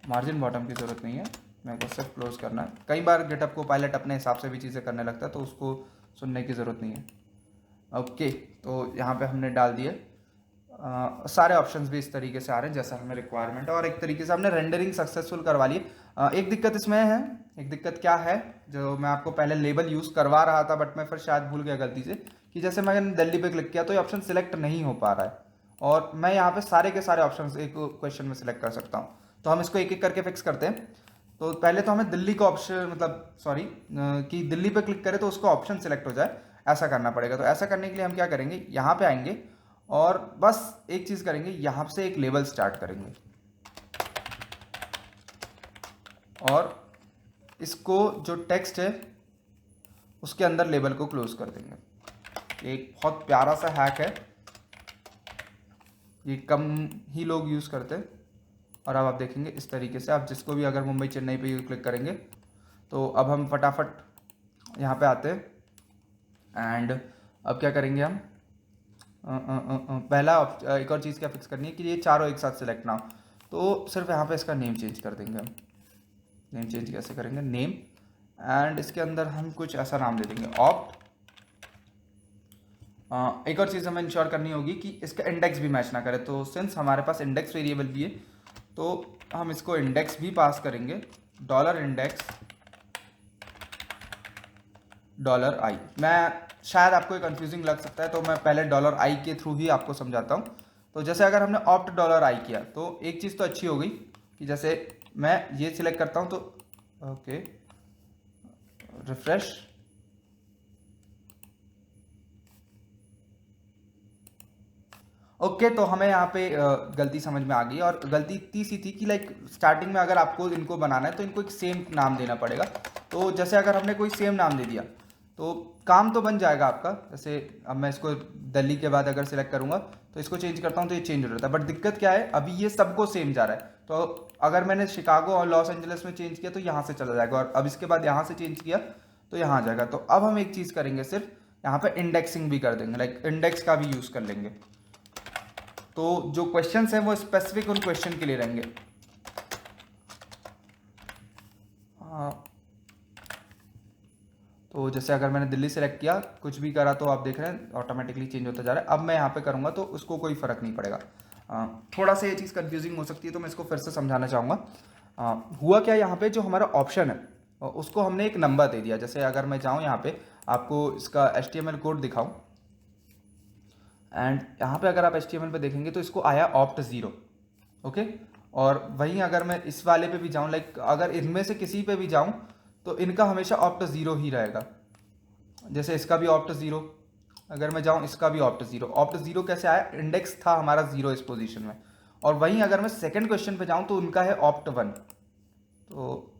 मार्जिन बॉटम की ज़रूरत नहीं है, मेरे को सिर्फ क्लोज करना है। कई बार गिटहब को पायलट अपने हिसाब से भी चीज़ें करने लगता है, तो उसको सुनने की ज़रूरत नहीं है। ओके, तो यहाँ पे हमने डाल दिए, सारे ऑप्शंस भी इस तरीके से आ रहे हैं जैसा हमें रिक्वायरमेंट है, और एक तरीके से हमने रेंडरिंग सक्सेसफुल करवा ली। एक दिक्कत इसमें है, एक दिक्कत क्या है, जो मैं आपको पहले लेबल यूज़ करवा रहा था बट मैं फिर शायद भूल गया गलती से, कि जैसे मैंने दिल्ली पे क्लिक किया तो ये ऑप्शन सिलेक्ट नहीं हो पा रहा है, और मैं यहाँ पे सारे के सारे ऑप्शंस एक क्वेश्चन में सिलेक्ट कर सकता हूँ। तो हम इसको एक एक करके फिक्स करते हैं। तो पहले तो हमें दिल्ली का ऑप्शन, मतलब सॉरी कि दिल्ली पे क्लिक करें तो उसको ऑप्शन सिलेक्ट हो जाए, ऐसा करना पड़ेगा। तो ऐसा करने के लिए हम क्या करेंगे, यहाँ पे आएंगे और बस एक चीज़ करेंगे, यहाँ से एक लेबल स्टार्ट करेंगे, और इसको जो टेक्स्ट है उसके अंदर लेबल को क्लोज कर देंगे। एक बहुत प्यारा सा हैक है, ये कम ही लोग यूज़ करते हैं। और अब आप देखेंगे इस तरीके से, आप जिसको भी अगर मुंबई चेन्नई पे क्लिक करेंगे, तो अब हम फटाफट यहाँ पे आते हैं, एंड अब क्या करेंगे हम, पहला एक और चीज़ क्या फिक्स करनी है कि ये चारों एक साथ सिलेक्ट ना हो, तो सिर्फ यहाँ पे इसका नेम चेंज कर देंगे हम। नेम चेंज कैसे करेंगे, नेम, एंड इसके अंदर हम कुछ ऐसा नाम दे देंगे ऑप्ट। एक और चीज़ हमें इंश्योर करनी होगी कि इसका इंडेक्स भी मैच ना करे, तो सिंस हमारे पास इंडेक्स वेरिएबल भी है तो हम इसको इंडेक्स भी पास करेंगे, $इंडेक्स $i। मैं शायद आपको एक कंफ्यूजिंग लग सकता है, तो मैं पहले $i के थ्रू ही आपको समझाता हूँ। तो जैसे अगर हमने ऑप्ट $i किया तो एक चीज़ तो अच्छी हो गई कि जैसे मैं ये सिलेक्ट करता हूँ तो ओके रिफ्रेश, ओके तो हमें यहाँ पे गलती समझ में आ गई, और गलती इतनी सी थी कि लाइक स्टार्टिंग में अगर आपको इनको बनाना है तो इनको एक सेम नाम देना पड़ेगा। तो जैसे अगर हमने कोई सेम नाम दे दिया तो काम तो बन जाएगा आपका। जैसे अब मैं इसको दिल्ली के बाद अगर सिलेक्ट करूँगा तो इसको चेंज करता हूँ तो ये चेंज हो जाता है, बट दिक्कत क्या है, अभी ये सबको सेम जा रहा है। तो अगर मैंने शिकागो और लॉस एंजलिस में चेंज किया तो यहाँ से चला जाएगा, और अब इसके बाद यहाँ से चेंज किया तो यहाँ आ जाएगा। तो अब हम एक चीज़ करेंगे, सिर्फ यहाँ पे इंडेक्सिंग भी कर देंगे, लाइक इंडेक्स का भी यूज़ कर लेंगे। तो जो क्वेश्चंस हैं वो स्पेसिफिक उन क्वेश्चन के लिए रहेंगे। तो जैसे अगर मैंने दिल्ली सेलेक्ट किया, कुछ भी करा, तो आप देख रहे हैं ऑटोमेटिकली चेंज होता जा रहा है। अब मैं यहाँ पे करूँगा तो उसको कोई फ़र्क नहीं पड़ेगा। थोड़ा सा ये चीज़ कंफ्यूजिंग हो सकती है, तो मैं इसको फिर से समझाना चाहूँगा। हुआ क्या, यहाँ पे जो हमारा ऑप्शन है उसको हमने एक नंबर दे दिया। जैसे अगर मैं जाऊँ यहाँ पे आपको इसका HTML कोड दिखाऊँ, एंड यहाँ पे अगर आप HTML पे देखेंगे तो इसको आया ऑप्ट 0, ओके। और वहीं अगर मैं इस वाले पे भी जाऊँ, लाइक अगर इनमें से किसी पे भी जाऊँ तो इनका हमेशा ऑप्ट 0 ही रहेगा। जैसे इसका भी ऑप्ट 0, अगर मैं जाऊँ इसका भी ऑप्ट 0। ऑप्ट 0 कैसे आया, इंडेक्स था हमारा 0 इस पोजीशन में। और वहीं अगर मैं सेकंड क्वेश्चन पे जाऊँ तो उनका है ऑप्ट 1। तो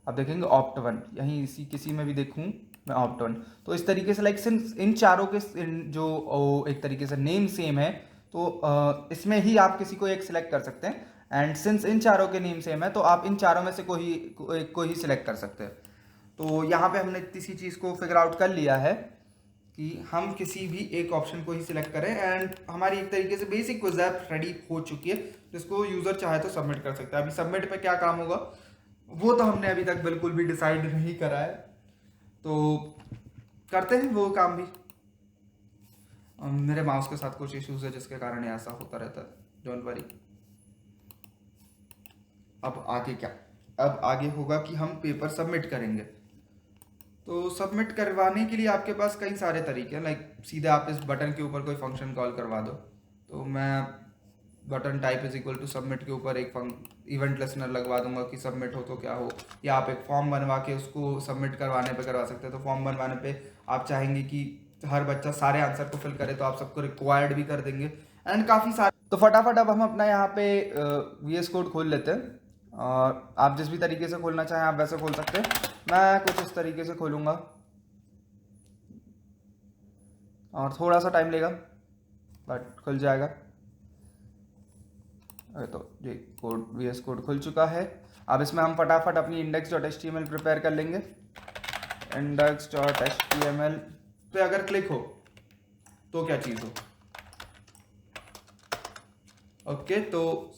अब देखेंगे ऑप्ट 1, यहीं इसी किसी में भी देखूँ मैं ऑप्ट 1। तो इस तरीके से लाइक सिंस इन चारों के जो एक तरीके से नेम सेम है, तो इसमें ही आप किसी को एक सिलेक्ट कर सकते हैं। एंड सिंस इन चारों के नेम सेम है तो आप इन चारों में से एक को ही सिलेक्ट कर सकते हैं। तो यहाँ पे हमने इतनी सी चीज़ को फिगर आउट कर लिया है कि हम किसी भी एक ऑप्शन को ही सिलेक्ट करें, एंड हमारी एक तरीके से बेसिक क्विज ऐप रेडी हो चुकी है, जिसको यूज़र चाहे तो सबमिट कर सकता है। अभी सबमिट पे क्या काम होगा वो तो हमने अभी तक बिल्कुल भी डिसाइड नहीं करा है, तो करते हैं वो काम भी। मेरे माउस के साथ कुछ इश्यूज है जिसके कारण ऐसा होता रहता है, डोंट वरी। अब आगे क्या, अब आगे होगा कि हम पेपर सबमिट करेंगे। तो सबमिट करवाने के लिए आपके पास कई सारे तरीके हैं, लाइक सीधे आप इस बटन के ऊपर कोई फंक्शन कॉल करवा दो। तो मैं button type is equal to submit के ऊपर एक इवेंट लिसनर लगवा दूंगा कि सबमिट हो तो क्या हो, या आप एक फॉर्म बनवा के उसको सबमिट करवाने पे करवा सकते हैं। तो फॉर्म बनवाने पे आप चाहेंगे कि हर बच्चा सारे आंसर को फिल करे, तो आप सबको रिक्वायर्ड भी कर देंगे, एंड काफ़ी सारे। तो फटाफट अब हम अपना यहाँ पे VS कोड खोल लेते हैं, और आप जिस भी तरीके से खोलना चाहें आप वैसे खोल सकते हैं। मैं कुछ इस तरीके से खोलूँगा और थोड़ा सा टाइम लेगा बट खुल जाएगा। तो ये कोड VS कोड खुल चुका है। अब इसमें हम फटाफट अपनी index.html प्रिपेयर कर लेंगे। index.html पे अगर क्लिक हो तो क्या चीज़ हो, ओके। तो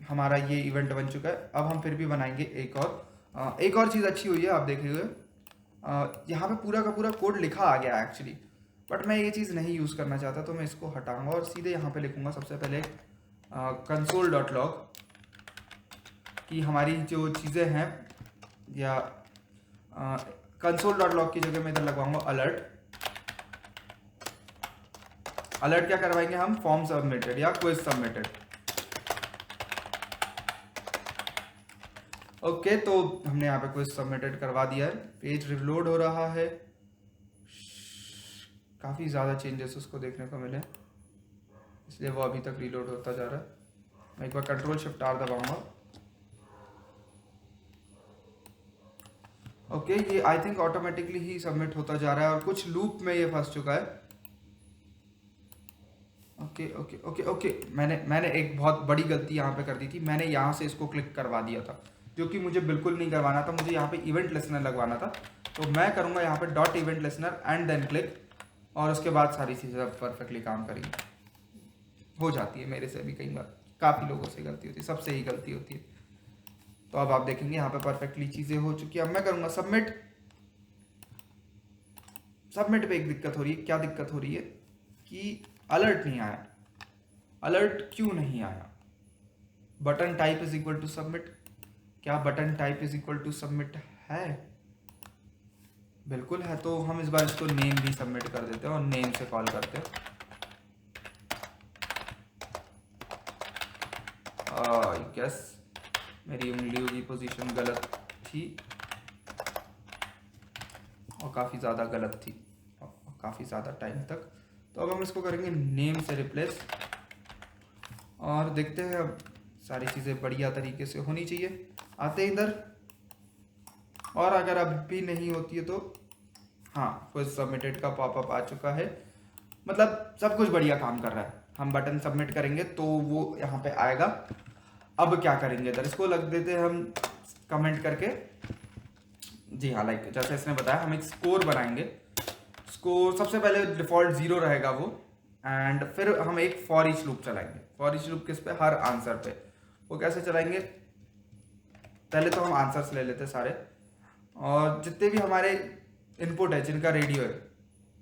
हमारा ये इवेंट बन चुका है। अब हम फिर भी बनाएंगे एक और चीज़ अच्छी हुई है, आप देखिए यहाँ पे पूरा का पूरा कोड लिखा आ गया एक्चुअली, बट मैं ये चीज़ नहीं यूज़ करना चाहता, तो मैं इसको हटाऊंगा और सीधे यहाँ पे लिखूंगा सबसे पहले console.log कि हमारी जो चीज़ें हैं, या console.log की जगह मैं इधर लगवाऊंगा अलर्ट। अलर्ट क्या करवाएंगे हम, फॉर्म सबमिटेड या क्विज सबमिटेड, ओके। तो हमने यहाँ पे क्विज सबमिटेड करवा दिया है। पेज रिलोड हो रहा है, काफ़ी ज़्यादा चेंजेस उसको देखने को मिले, इसलिए वो अभी तक रिलोड होता जा रहा है। मैं एक बार Ctrl+Shift+R दबाऊंगा, ओके। ये आई थिंक ऑटोमेटिकली ही सबमिट होता जा रहा है और कुछ लूप में ये फंस चुका है, ओके ओके ओके ओके। मैंने एक बहुत बड़ी गलती यहाँ पे कर दी थी। मैंने यहाँ से इसको क्लिक करवा दिया था, जो कि मुझे बिल्कुल नहीं करवाना था। मुझे यहाँ पे इवेंट लिसनर लगवाना था, तो मैं करूँगा यहाँ पे dot event listener and then click, और उसके बाद सारी चीज़ें परफेक्टली काम करेंगी। हो जाती है मेरे से भी कई बार, काफ़ी लोगों से गलती होती है, सबसे ही गलती होती है। तो अब आप देखेंगे यहाँ पे परफेक्टली चीज़ें हो चुकी है। अब मैं करूँगा सबमिट। सबमिट पे एक दिक्कत हो रही है। क्या दिक्कत हो रही है कि अलर्ट नहीं आया। अलर्ट क्यों नहीं आया, button type is equal to submit. क्या button type is equal to submit है? बिल्कुल है। तो हम इस बार इसको नेम भी सबमिट कर देते हैं और नेम से कॉल करते हैं। आई गेस मेरी उंगलियों की पोजीशन गलत थी, और काफ़ी ज़्यादा गलत थी, काफ़ी ज़्यादा टाइम तक। तो अब हम इसको करेंगे नेम से रिप्लेस, और देखते हैं अब सारी चीज़ें बढ़िया तरीके से होनी चाहिए। आते हैं इधर, और अगर अब भी नहीं होती है तो हाँ, कुछ सबमिटेड का पॉपअप आ चुका है, मतलब सब कुछ बढ़िया काम कर रहा है। हम बटन सबमिट करेंगे तो वो यहाँ पे आएगा। अब क्या करेंगे, इधर इसको लग देते हैं हम कमेंट करके। जी हाँ, लाइक जैसे इसने बताया हम एक स्कोर बनाएंगे। स्कोर सबसे पहले डिफॉल्ट 0 रहेगा वो, एंड फिर हम एक फॉर ईच लूप चलाएंगे। फॉर ईच लूप किस पे, हर आंसर पे। वो कैसे चलाएंगे, पहले तो हम आंसर्स ले लेते सारे, और जितने भी हमारे इनपुट है जिनका रेडियो है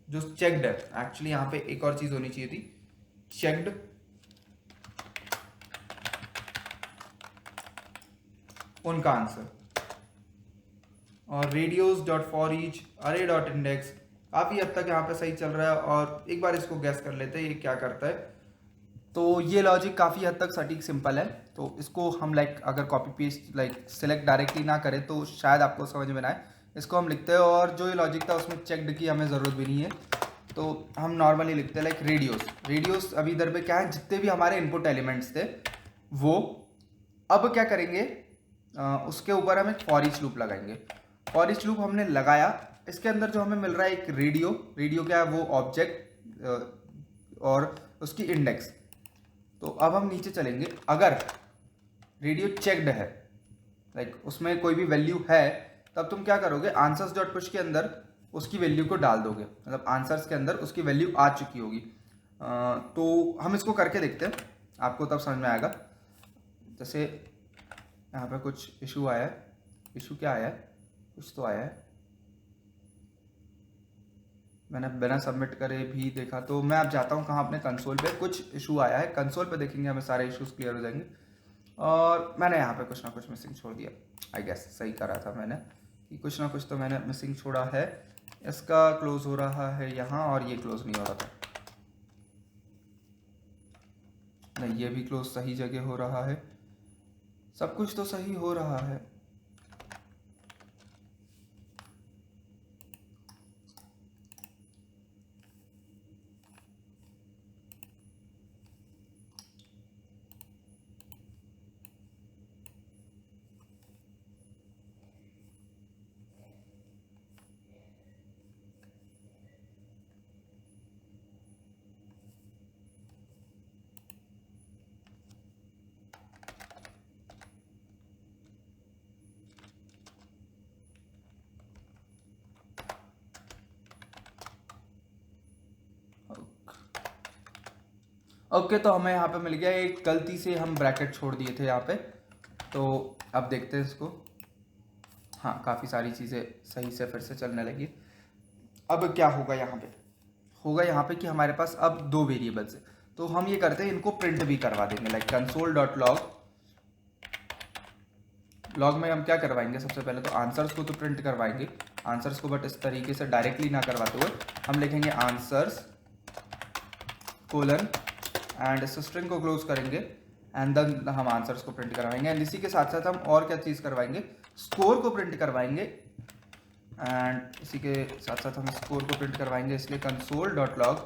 जो चेक्ड है। एक्चुअली यहाँ पे एक और चीज़ होनी चाहिए थी, चेक्ड उनका आंसर। और रेडियोस डॉट फॉर ईच अरे डॉट इंडेक्स काफ़ी हद तक यहाँ पे सही चल रहा है। और एक बार इसको गैस कर लेते हैं ये क्या करता है। तो ये लॉजिक काफ़ी हद तक सटीक सिंपल है। तो इसको हम अगर कॉपी पेस्ट सिलेक्ट डायरेक्टली ना करें तो शायद आपको समझ में ना आए। इसको हम लिखते हैं, और जो ये लॉजिक था उसमें चेकड की हमें ज़रूरत भी नहीं है, तो हम नॉर्मली लिखते हैं रेडियोस। अभी इधर पे क्या है, जितने भी हमारे इनपुट एलिमेंट्स थे वो अब क्या करेंगे, उसके ऊपर हम एक फॉर ईच लूप लगाएंगे। फॉर ईच लूप हमने लगाया, इसके अंदर जो हमें मिल रहा है एक रेडियो क्या है, वो ऑब्जेक्ट और उसकी इंडेक्स। तो अब हम नीचे चलेंगे, अगर रेडियो चेक्ड है उसमें कोई भी वैल्यू है, तब तुम क्या करोगे, आंसर्स डॉट पुश के अंदर उसकी वैल्यू को डाल दोगे, मतलब आंसर्स के अंदर उसकी वैल्यू आ चुकी होगी। तो हम इसको करके देखते हैं, आपको तब समझ में आएगा। जैसे यहाँ पे कुछ इशू आया है, इशू क्या आया है, कुछ तो आया है, मैंने बिना सबमिट करे भी देखा। तो मैं अब जाता हूँ कहाँ, अपने कंसोल पे कुछ इशू आया है, कंसोल पे देखेंगे हमें सारे इश्यूज क्लियर हो जाएंगे। और मैंने यहाँ पे कुछ ना कुछ मिसिंग छोड़ दिया, आई गेस सही करा था मैंने कि कुछ ना कुछ तो मैंने मिसिंग छोड़ा है। इसका क्लोज हो रहा है यहाँ, और ये क्लोज नहीं हो रहा था, नहीं ये भी क्लोज सही जगह हो रहा है, सब कुछ तो सही हो रहा है। ओके, तो हमें यहाँ पे मिल गया, एक गलती से हम ब्रैकेट छोड़ दिए थे यहाँ पे। तो अब देखते हैं इसको, हाँ काफ़ी सारी चीज़ें सही से फिर से चलने लगी। अब क्या होगा यहाँ पे, होगा यहाँ पे कि हमारे पास अब दो वेरिएबल्स है, तो हम ये करते हैं इनको प्रिंट भी करवा देंगे, कंसोल डॉट लॉग में हम क्या करवाएंगे, सबसे पहले तो आंसर्स को तो प्रिंट करवाएंगे, आंसर्स को, बट इस तरीके से डायरेक्टली ना करवाते हुए हम लिखेंगे आंसर्स कोलन एंड इस स्ट्रिंग को क्लोज करेंगे, एंड देन हम आंसर्स को प्रिंट करवाएंगे। एंड इसी के साथ साथ हम और क्या चीज़ करवाएंगे, स्कोर को प्रिंट करवाएंगे, एंड इसी के साथ साथ हम स्कोर को प्रिंट करवाएंगे, इसलिए कंसोल डॉट लॉग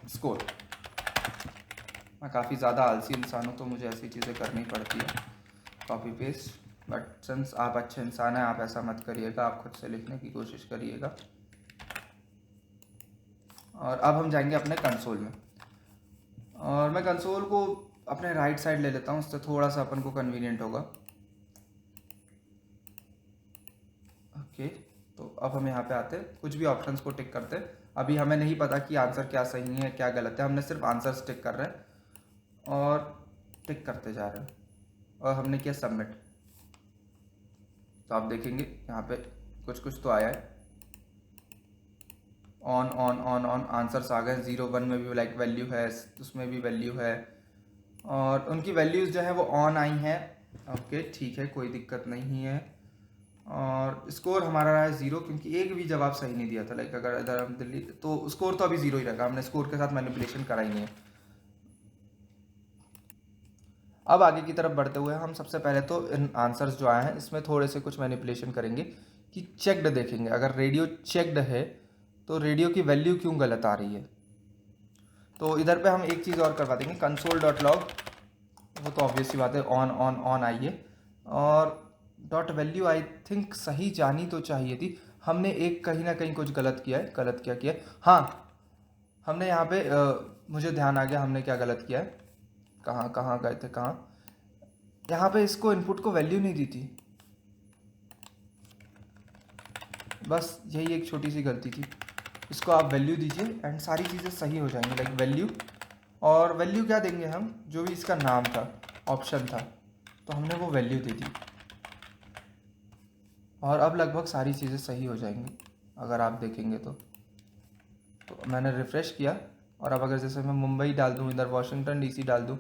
स्कोर। मैं काफ़ी ज़्यादा आलसी इंसान हूँ, तो मुझे ऐसी चीज़ें करनी पड़ती है, कॉपी पेस्ट, बट सिंस आप अच्छे इंसान हैं, आप ऐसा मत करिएगा, आप खुद से लिखने की कोशिश करिएगा। और अब हम जाएंगे अपने कंसोल में, और मैं कंसोल को अपने राइट साइड ले लेता हूँ, उससे थोड़ा सा अपन को कन्वीनियंट होगा। ओके, तो अब हम यहाँ पे आते हैं, कुछ भी ऑप्शंस को टिक करते हैं। अभी हमें नहीं पता कि आंसर क्या सही है क्या गलत है, हमने सिर्फ आंसर्स टिक कर रहे हैं और टिक करते जा रहे हैं, और हमने किया सबमिट। तो आप देखेंगे यहाँ पे कुछ तो आया है, on on on on answers आ गए। 0 1 में भी वैल्यू है, उसमें भी वैल्यू है, और उनकी वैल्यूज़ जो है वो ऑन आई हैं। ओके ठीक है, कोई दिक्कत नहीं है। और स्कोर हमारा रहा है 0, क्योंकि एक भी जवाब सही नहीं दिया था। अगर इधर हम दिल्ली, तो स्कोर तो अभी 0 ही रहेगा, हमने स्कोर के साथ मैनिपुलेशन करा ही नहीं है। अब आगे की तरफ बढ़ते हुए हम सबसे पहले तो इन आंसर्स जो आए हैं इसमें थोड़े से कुछ मैनिपुलेशन करेंगे कि चेक्ड देखेंगे, अगर रेडियो चेक्ड है तो रेडियो की वैल्यू क्यों गलत आ रही है। तो इधर पे हम एक चीज़ और करवा देंगे, कंसोल डॉट लॉग, वो तो ऑब्वियस सी बात है, ऑन ऑन ऑन आइए, और डॉट वैल्यू आई थिंक सही जानी तो चाहिए थी, हमने एक कहीं ना कहीं कुछ गलत किया है। गलत क्या किया है, हाँ हमने यहाँ पे मुझे ध्यान आ गया हमने क्या गलत किया है, कहाँ कहाँ गए थे, कहाँ, यहाँ पे इसको इनपुट को वैल्यू नहीं दी थी, बस यही एक छोटी सी गलती थी। इसको आप वैल्यू दीजिए एंड सारी चीज़ें सही हो जाएंगी, वैल्यू, और वैल्यू क्या देंगे हम, जो भी इसका नाम था, ऑप्शन था, तो हमने वो वैल्यू दे दी, और अब लगभग सारी चीज़ें सही हो जाएंगी अगर आप देखेंगे तो मैंने रिफ़्रेश किया, और अब अगर जैसे मैं मुंबई डाल दूँ, इधर वाशिंगटन डीसी डाल दूँ,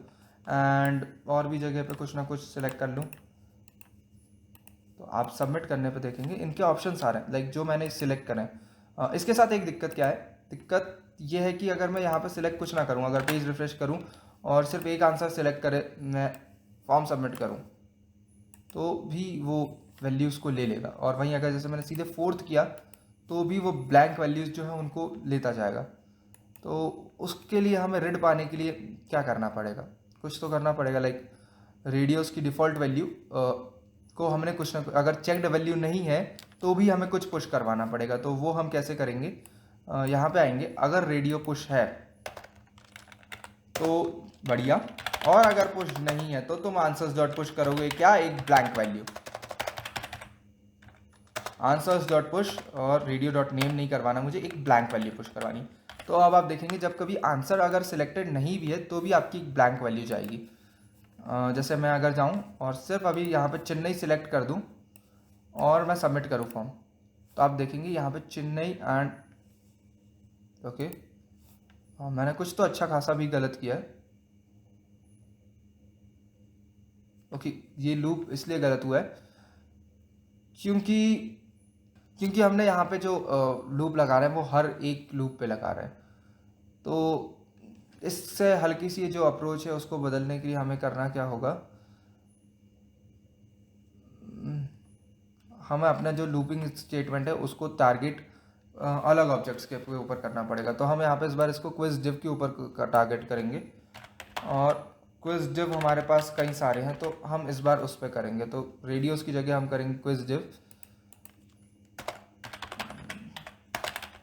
एंड और भी जगह पे कुछ ना कुछ सिलेक्ट कर लूँ। तो आप सबमिट करने पे देखेंगे इनके ऑप्शन आ रहे हैं, लाइक जो मैंने सिलेक्ट करें। इसके साथ एक दिक्कत क्या है, दिक्कत ये है कि अगर मैं यहाँ पे सिलेक्ट कुछ ना करूँ, अगर पेज रिफ्रेश करूँ और सिर्फ एक आंसर सिलेक्ट करे, मैं फॉर्म सबमिट करूँ, तो भी वो वैल्यूज़ को ले लेगा। और वहीं अगर जैसे मैंने सीधे फोर्थ किया तो भी वो ब्लैंक वैल्यूज़ जो है उनको लेता जाएगा। तो उसके लिए हमें ऋण पाने के लिए क्या करना पड़ेगा, कुछ तो करना पड़ेगा। लाइक रेडियोस की डिफ़ॉल्ट वैल्यू को हमने कुछ ना, अगर चेक्ड वैल्यू नहीं है तो भी हमें कुछ पुश करवाना पड़ेगा। तो वो हम कैसे करेंगे, यहाँ पे आएंगे, अगर रेडियो पुश है तो बढ़िया, और अगर पुश नहीं है तो तुम आंसर्स डॉट पुश करोगे क्या, एक blank value, answers dot push, और रेडियो डॉट नेम नहीं करवाना मुझे, एक ब्लैंक वैल्यू पुश करवानी। तो अब आप देखेंगे जब कभी आंसर अगर सिलेक्टेड नहीं भी है तो भी आपकी एक ब्लैंक वैल्यू जाएगी। जैसे मैं अगर जाऊं और सिर्फ अभी यहाँ पे चेन्नई सिलेक्ट कर दूं और मैं सबमिट करूं फॉर्म, तो आप देखेंगे यहाँ पे चेन्नई एंड ओके, मैंने कुछ तो अच्छा खासा भी गलत किया है। ओके, ये लूप इसलिए गलत हुआ है क्योंकि क्योंकि हमने यहाँ पे जो लूप लगा रहे हैं वो हर एक लूप पे लगा रहे हैं। तो इससे हल्की सी जो अप्रोच है उसको बदलने के लिए हमें करना क्या होगा, हमें अपना जो लूपिंग स्टेटमेंट है उसको टारगेट अलग ऑब्जेक्ट्स के ऊपर करना पड़ेगा। तो हम यहाँ पे इस बार इसको क्विज डिव के ऊपर टारगेट करेंगे, और क्विज डिव हमारे पास कई सारे हैं तो हम इस बार उस पर करेंगे। तो रेडियोस की जगह हम करेंगे क्विज डिव।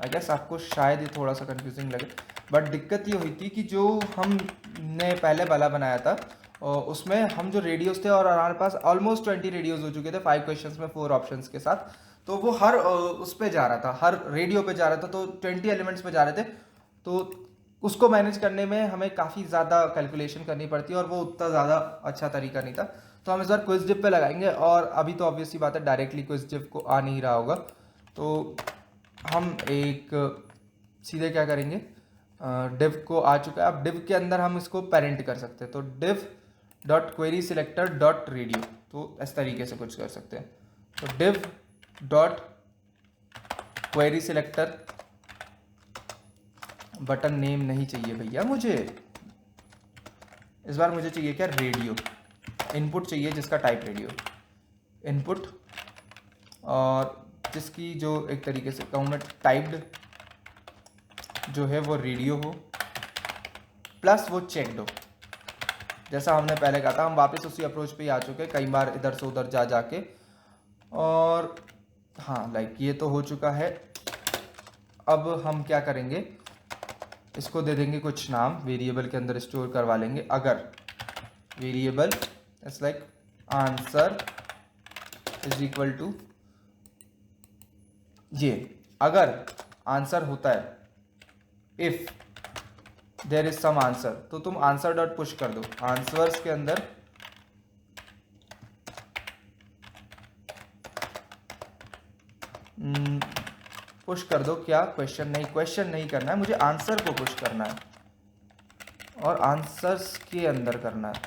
आई गेस आपको शायद ये थोड़ा सा कंफ्यूजिंग लगे, बट दिक्कत ये हुई थी कि जो हमने पहले वाला बनाया था और उसमें हम जो रेडियोस थे और हमारे पास ऑलमोस्ट 20 रेडियोस हो चुके थे 5 क्वेश्चंस में 4 ऑप्शंस के साथ, तो वो हर उस पे जा रहा था, हर रेडियो पे जा रहा था, तो 20 एलिमेंट्स पे जा रहे थे। तो उसको मैनेज करने में हमें काफ़ी ज़्यादा कैलकुलेशन करनी पड़ती है और वो उतना ज़्यादा अच्छा तरीका नहीं था। तो हम इस बार क्विज डिव पे लगाएंगे, और अभी तो ऑब्वियसली बात है डायरेक्टली क्विज डिव को आ नहीं रहा होगा, तो हम एक सीधे क्या करेंगे, डिव को आ चुका है, अब डिव के अंदर हम इसको पेरेंट कर सकते हैं। तो div dot query selector dot radio, तो इस तरीके से कुछ कर सकते हैं। तो div dot query selector, button name नहीं चाहिए भैया मुझे, इस बार मुझे चाहिए क्या, रेडियो इनपुट चाहिए जिसका टाइप रेडियो इनपुट, और जिसकी जो एक तरीके से कहूँ मैं टाइप्ड जो है वो रेडियो हो प्लस वो चेक्ड हो। जैसा हमने पहले कहा था, हम वापस उसी अप्रोच पे ही आ चुके हैं कई बार इधर से उधर जा जाके, और हाँ लाइक ये तो हो चुका है। अब हम क्या करेंगे, इसको दे देंगे कुछ नाम, वेरिएबल के अंदर स्टोर करवा लेंगे। अगर variable it's like answer is equal to ये, अगर आंसर होता है, if there is some answer, तो तुम आंसर डॉट पुश कर दो, आंसर्स के अंदर पुश कर दो क्या, क्वेश्चन नहीं करना है मुझे, आंसर को पुश करना है और आंसर्स के अंदर करना है।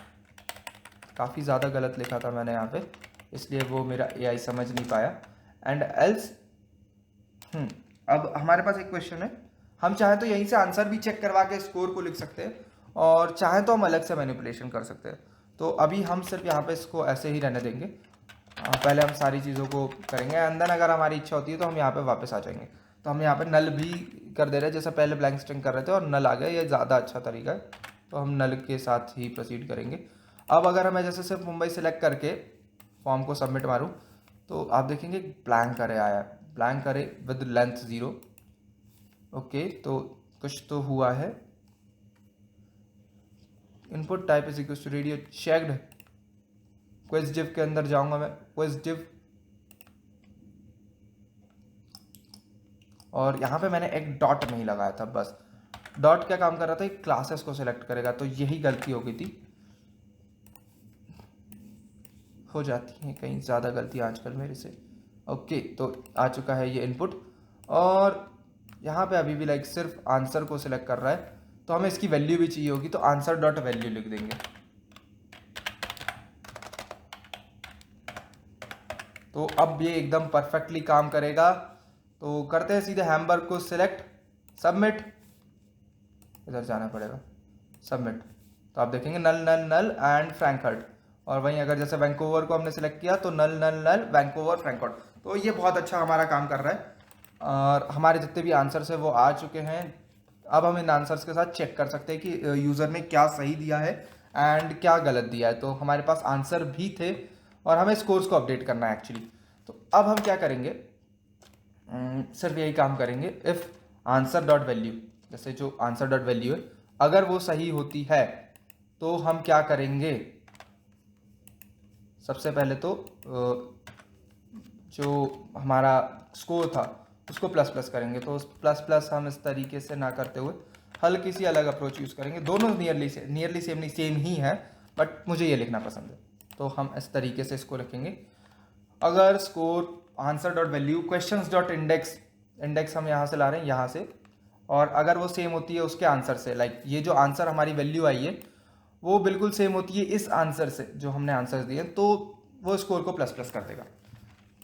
काफ़ी ज़्यादा गलत लिखा था मैंने यहाँ पे, इसलिए वो मेरा एआई समझ नहीं पाया। एंड एल्स अब हमारे पास एक क्वेश्चन है, हम चाहें तो यहीं से आंसर भी चेक करवा के स्कोर को लिख सकते हैं, और चाहें तो हम अलग से मैनिपुलेशन कर सकते हैं। तो अभी हम सिर्फ यहाँ पे इसको ऐसे ही रहने देंगे, पहले हम सारी चीज़ों को करेंगे, अंदर अगर हमारी इच्छा होती है तो हम यहाँ पे वापस आ जाएंगे। तो हम यहाँ पे नल भी कर दे रहे हैं, जैसे पहले ब्लैंक स्ट्रिंग कर रहे थे और नल आ गया, ये ज़्यादा अच्छा तरीका है, तो हम नल के साथ ही प्रोसीड करेंगे। अब अगर मैं जैसे सिर्फ मुंबई सेलेक्ट करके फॉर्म को सबमिट मारूँ तो आप देखेंगे ब्लैंक करे आया, ब्लैंक करे विद लेंथ 0। ओके, तो कुछ तो हुआ है। Input type is equal to radio checked, quiz div के अंदर जाऊंगा मैं, क्विज डिव, और यहाँ पे मैंने एक डॉट नहीं लगाया था, बस डॉट क्या काम कर रहा था, एक क्लासेस को सिलेक्ट करेगा, तो यही गलती हो गई थी, हो जाती है कहीं ज़्यादा गलती आजकल मेरे से। ओके, तो आ चुका है ये इनपुट, और यहाँ पे अभी भी लाइक सिर्फ आंसर को सिलेक्ट कर रहा है, तो हमें इसकी वैल्यू भी चाहिए होगी, तो आंसर डॉट वैल्यू लिख देंगे। तो अब ये एकदम परफेक्टली काम करेगा। तो करते हैं सीधे हैम्बर्ग को सिलेक्ट, सबमिट, इधर जाना पड़ेगा, सबमिट। तो आप देखेंगे नल नल नल एंड फ्रैंकफर्ट। और वहीं अगर जैसे वैंकूवर को हमने सिलेक्ट किया तो नल नल नल वैंकूवर फ्रैंकफर्ट। तो ये बहुत अच्छा हमारा काम कर रहा है और हमारे जितने भी आंसर्स है वो आ चुके हैं। अब हम इन आंसर्स के साथ चेक कर सकते हैं कि यूज़र ने क्या सही दिया है एंड क्या गलत दिया है। तो हमारे पास आंसर भी थे और हमें स्कोर्स को अपडेट करना है एक्चुअली। तो अब हम क्या करेंगे, सिर्फ यही काम करेंगे, इफ़ आंसर डॉट वैल्यू, जैसे जो आंसर डॉट वैल्यू है अगर वो सही होती है तो हम क्या करेंगे, सबसे पहले तो जो हमारा स्कोर था उसको प्लस प्लस करेंगे। तो उस प्लस प्लस हम इस तरीके से ना करते हुए हल्की सी अलग अप्रोच यूज़ करेंगे। दोनों नियरली सेम नहीं, सेम ही है, बट मुझे ये लिखना पसंद है तो हम इस तरीके से इसको लिखेंगे। अगर score answer dot value questions dot index, index हम यहाँ से ला रहे हैं यहाँ से, और अगर वो सेम होती है उसके आंसर से, लाइक ये जो आंसर हमारी वैल्यू आई है वो बिल्कुल सेम होती है इस आंसर से जो हमने आंसर दिए, तो वो स्कोर को प्लस प्लस कर देगा।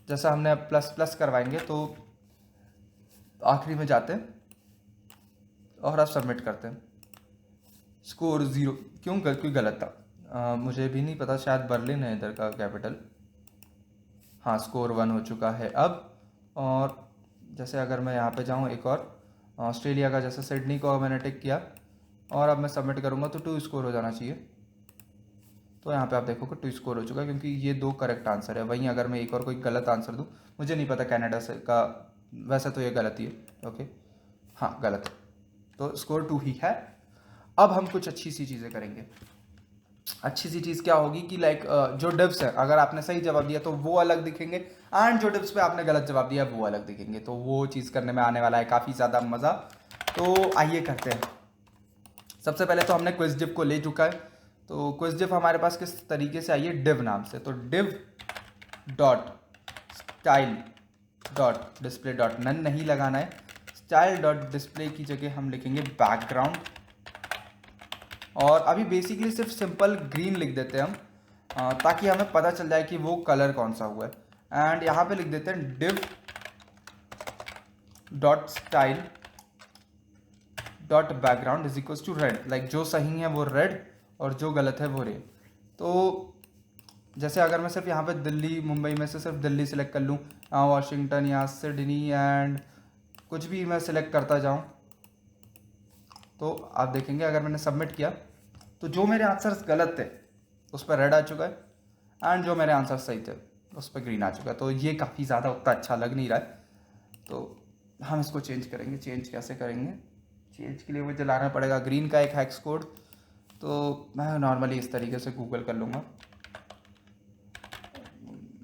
जैसा हमने प्लस प्लस करवाएंगे तो आखिरी में जाते हैं और आप सबमिट करते हैं। स्कोर 0 क्यों गलत था, मुझे भी नहीं पता, शायद बर्लिन है इधर का कैपिटल। हाँ, स्कोर 1 हो चुका है अब। और जैसे अगर मैं यहाँ पे जाऊँ एक और, ऑस्ट्रेलिया का जैसे सिडनी को मैंने टिक किया और अब मैं सबमिट करूँगा तो 2 स्कोर हो जाना चाहिए। तो यहाँ पे आप देखोगे 2 स्कोर हो चुका है क्योंकि ये 2 करेक्ट आंसर है। वहीं अगर मैं एक और कोई गलत आंसर दूँ, मुझे नहीं पता कनाडा से का, वैसे तो ये गलत ही है। ओके, हाँ गलत, तो स्कोर 2 ही है। अब हम कुछ अच्छी सी चीज़ें करेंगे। अच्छी सी चीज़ क्या होगी कि लाइक जो डिव्स है अगर आपने सही जवाब दिया तो वो अलग दिखेंगे एंड जो डिव्स पे आपने गलत जवाब दिया वो अलग दिखेंगे। तो वो चीज़ करने में आने वाला है काफ़ी ज़्यादा मज़ा। तो आइए करते हैं। सबसे पहले तो हमने क्विज डिव को ले चुका है। तो क्विज डिव हमारे पास किस तरीके से आई है, डिव नाम से। तो div dot style dot display dot none नहीं लगाना है, स्टाइल डॉट डिस्प्ले की जगह हम लिखेंगे बैकग्राउंड। और अभी बेसिकली सिर्फ सिंपल ग्रीन लिख देते हैं हम, ताकि हमें पता चल जाए कि वो कलर कौन सा हुआ है। एंड यहाँ पे लिख देते हैं div dot style dot background is equals to red. Like जो सही है वो रेड और जो गलत है वो रेड। तो जैसे अगर मैं सिर्फ यहाँ पे दिल्ली मुंबई में से सिर्फ दिल्ली सिलेक्ट कर लूँ, वाशिंगटन या सिडनी एंड कुछ भी मैं सिलेक्ट करता जाऊँ, तो आप देखेंगे अगर मैंने सबमिट किया तो जो मेरे आंसर्स गलत थे उस पर रेड आ चुका है एंड जो मेरे आंसर सही थे उस पर ग्रीन आ चुका है। तो ये काफ़ी ज़्यादा उतना अच्छा लग नहीं रहा है, तो हम इसको चेंज करेंगे। चेंज कैसे करेंगे, चेंज के लिए मुझे लाना पड़ेगा ग्रीन का एक हैक्स कोड। तो मैं नॉर्मली इस तरीके से गूगल कर लूँगा।